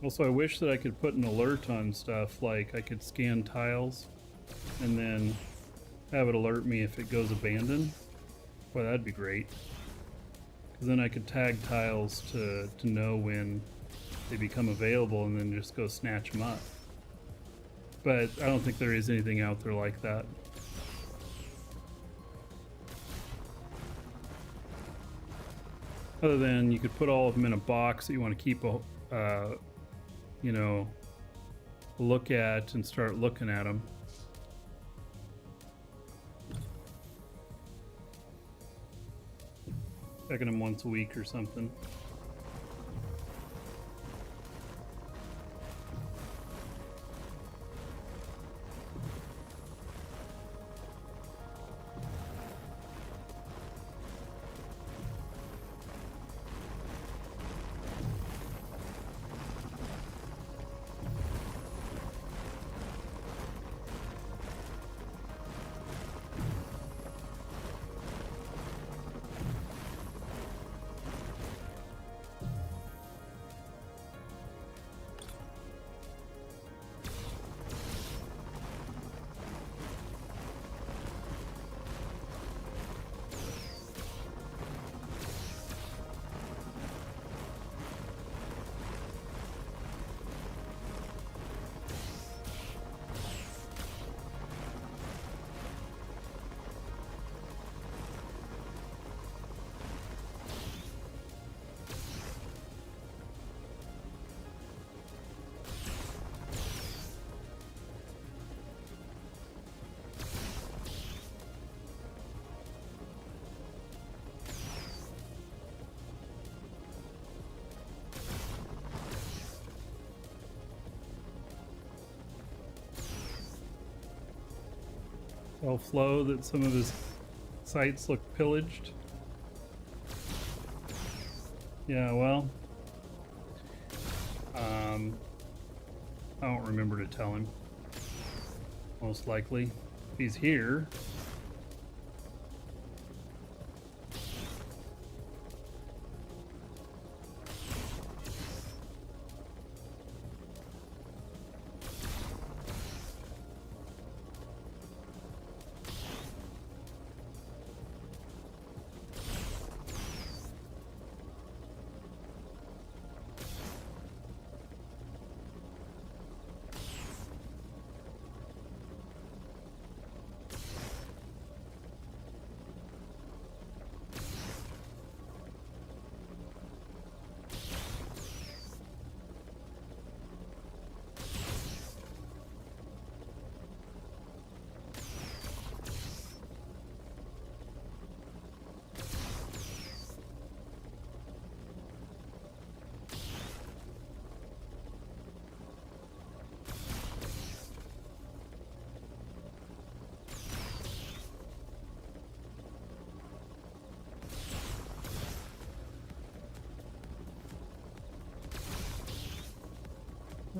Also, I wish that I could put an alert on stuff, like I could scan tiles and then have it alert me if it goes abandoned. Boy, that'd be great. Because then I could tag tiles to know when they become available and then just go snatch them up. But I don't think there is anything out there like that. Other than you could put all of them in a box that you want to keep a you know, look at and start looking at them. Checking them once a week or something. Tell Flo that some of his sites look pillaged. Yeah, well, I don't remember to tell him. Most likely, if he's here.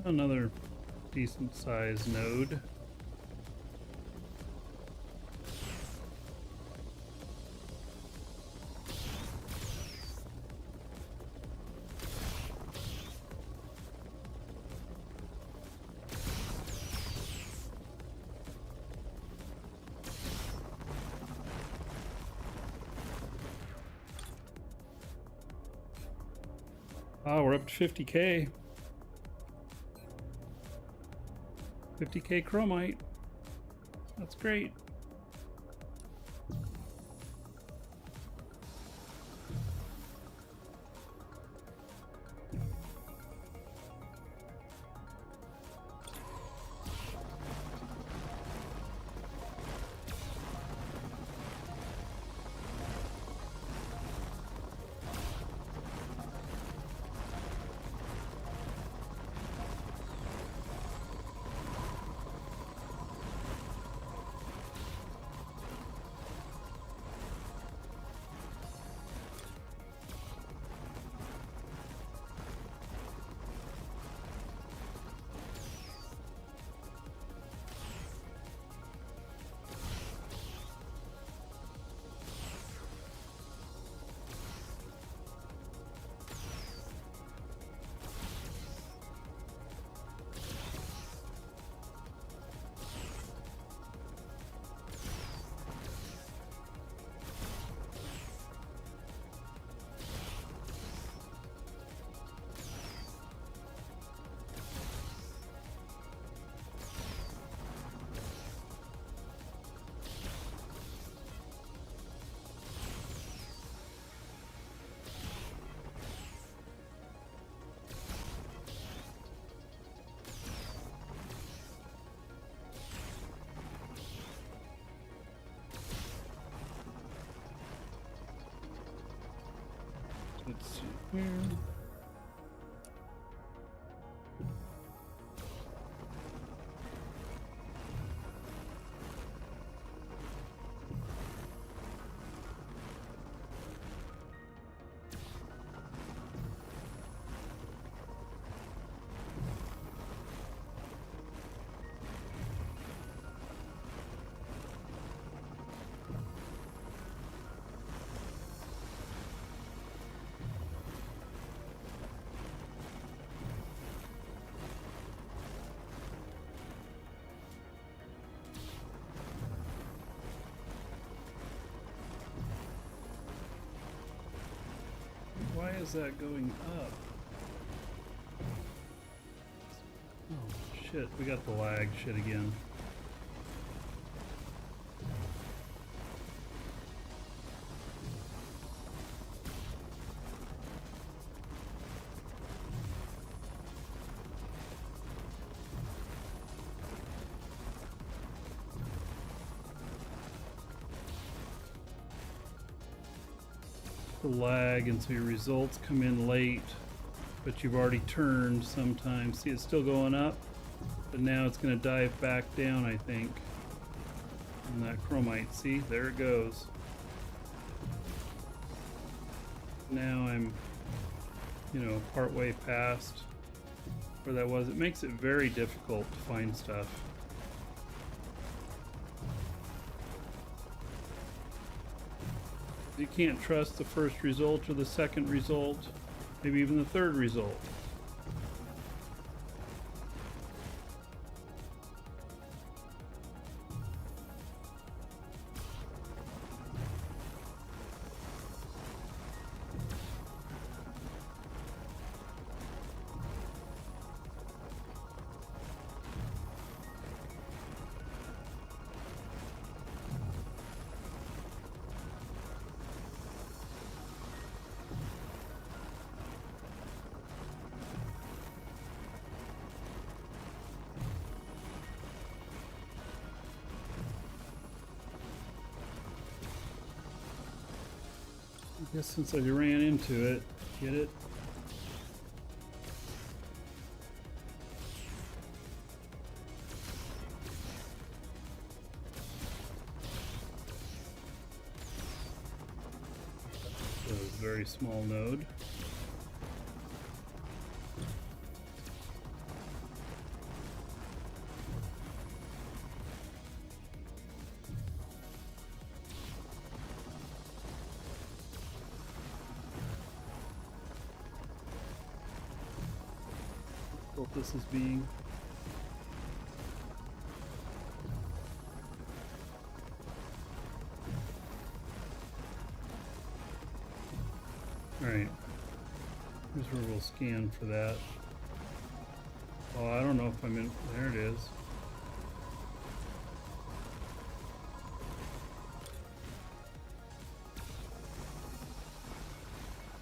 Another decent sized node. Oh, we're up to 50K. 50k chromite. That's great. Let's see here. Why is that going up? Oh shit, we got the lag shit again. The lag, and so your results come in late, but you've already turned sometimes. See, it's still going up, but now it's going to dive back down, I think, on that chromite. See, there it goes. Now I'm, part way past where that was. It makes it very difficult to find stuff. You can't trust the first result or the second result, maybe even the third result. I guess since I ran into it, get it? So it's a very small node. What this is being. Alright. Here's where we'll scan for that. Oh, I don't know if I'm in. There it is.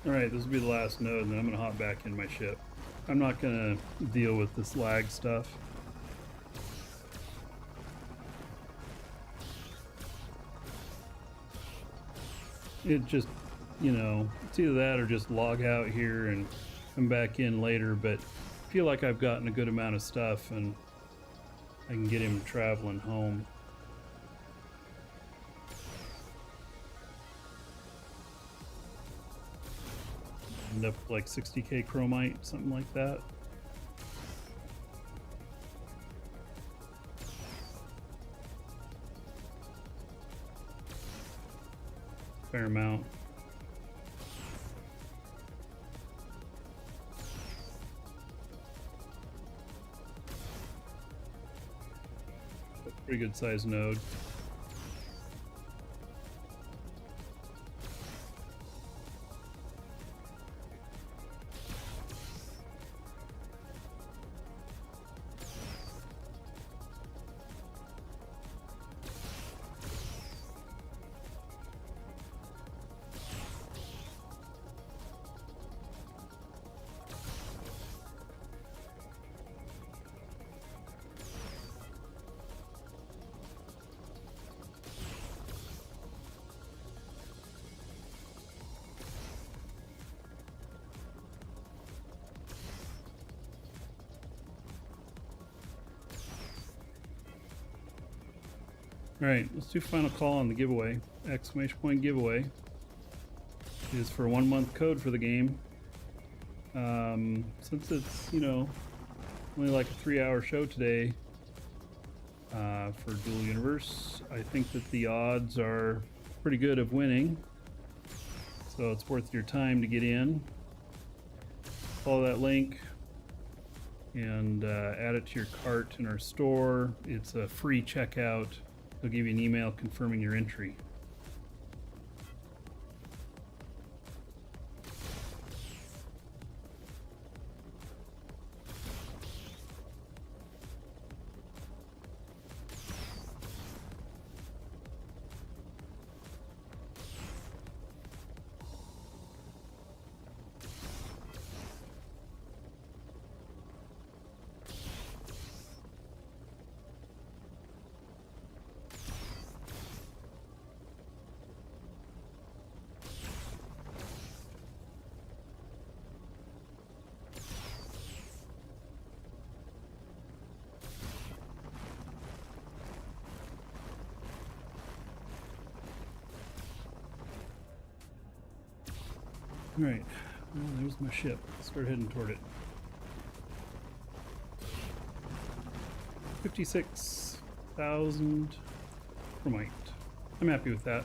Alright, this will be the last node, and then I'm going to hop back in my ship. I'm not going to deal with this lag stuff. It just, you know, it's either that or just log out here and come back in later, but I feel like I've gotten a good amount of stuff and I can get him traveling home. End up with like 60k chromite, something like that. Fair amount. Pretty good sized node. Alright, let's do final call on the giveaway. Exclamation point giveaway is for a 1 month code for the game. Since it's, you know, only like a 3-hour show today for Dual Universe, I think that the odds are pretty good of winning. So it's worth your time to get in. Follow that link and add it to your cart in our store. It's a free checkout. They'll give you an email confirming your entry. Alright, well, there's my ship. Let's start heading toward it. 56,000 chromite. I'm happy with that.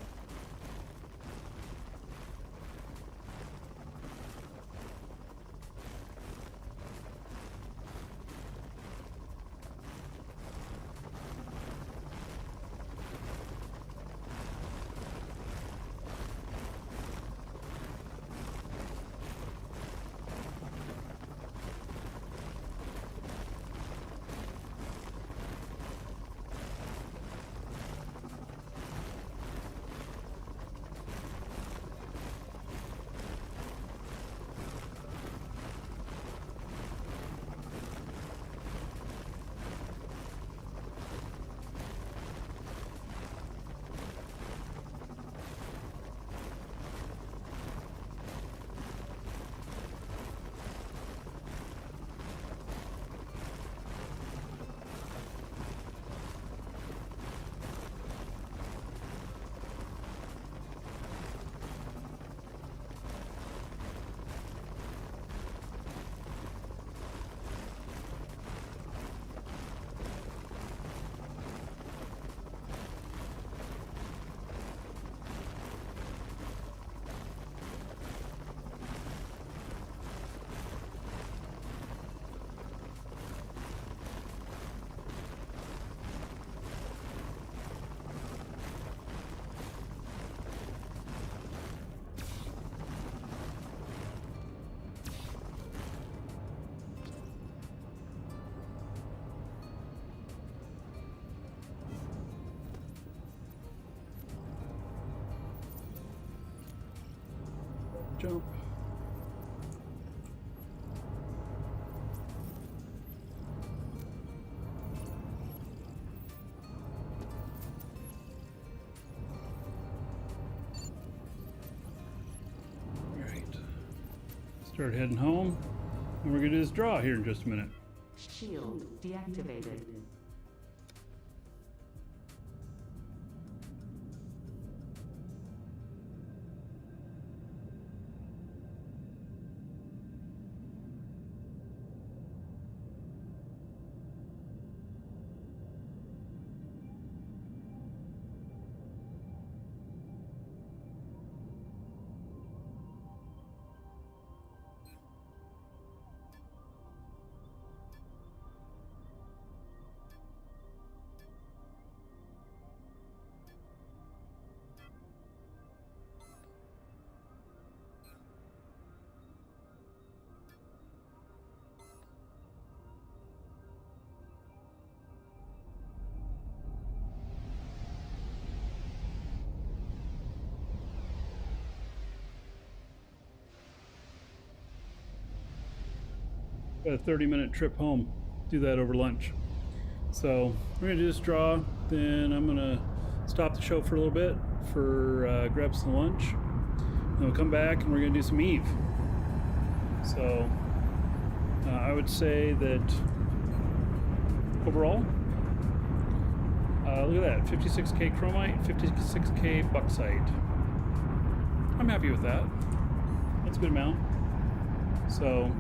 Jump. Start heading home. And we're going to do this draw here in just a minute. Shield deactivated. Got a 30-minute trip home. Do that over lunch. So we're gonna do this draw, then I'm gonna stop the show for a little bit for grab some lunch. Then we'll come back and we're gonna do some Eve. So I would say that overall, look at that, 56k chromite, 56k bauxite. I'm happy with that. That's a good amount. So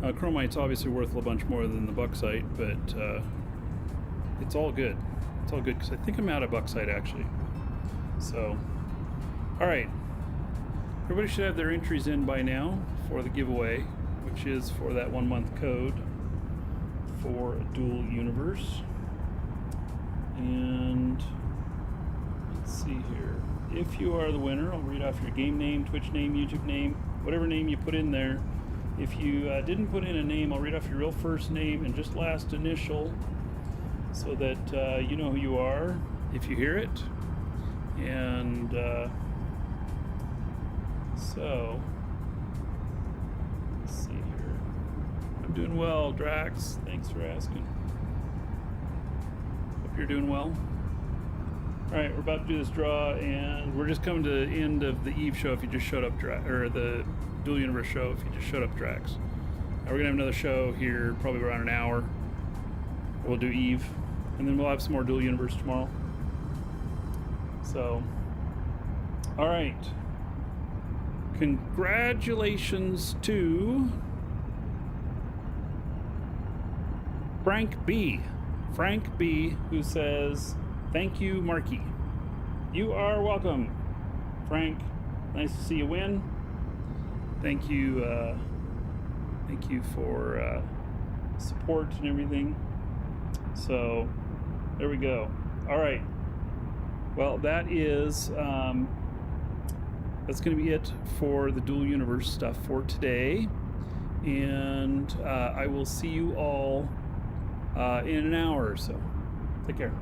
chromite's obviously worth a bunch more than the bauxite, but it's all good. It's all good because I think I'm out of bauxite actually. So, all right. Everybody should have their entries in by now for the giveaway, which is for that 1 month code for Dual Universe. And let's see here. If you are the winner, I'll read off your game name, Twitch name, YouTube name, whatever name you put in there. If you didn't put in a name, I'll read off your real first name and just last initial so that you know who you are if you hear it. And so, let's see here. I'm doing well, Drax. Thanks for asking. Hope you're doing well. All right, we're about to do this draw, and we're just coming to the end of the Eve show if you just showed up, or the Dual Universe show if you just showed up, Drax. We're gonna have another show here, probably around an hour. We'll do Eve, and then we'll have some more Dual Universe tomorrow. So, all right. Congratulations to Frank B. Frank B, who says, "Thank you, Marky." You are welcome, Frank. Nice to see you win. Thank you for support and everything. So there we go. All right. Well, that is that's going to be it for the Dual Universe stuff for today, and I will see you all in an hour or so. Take care.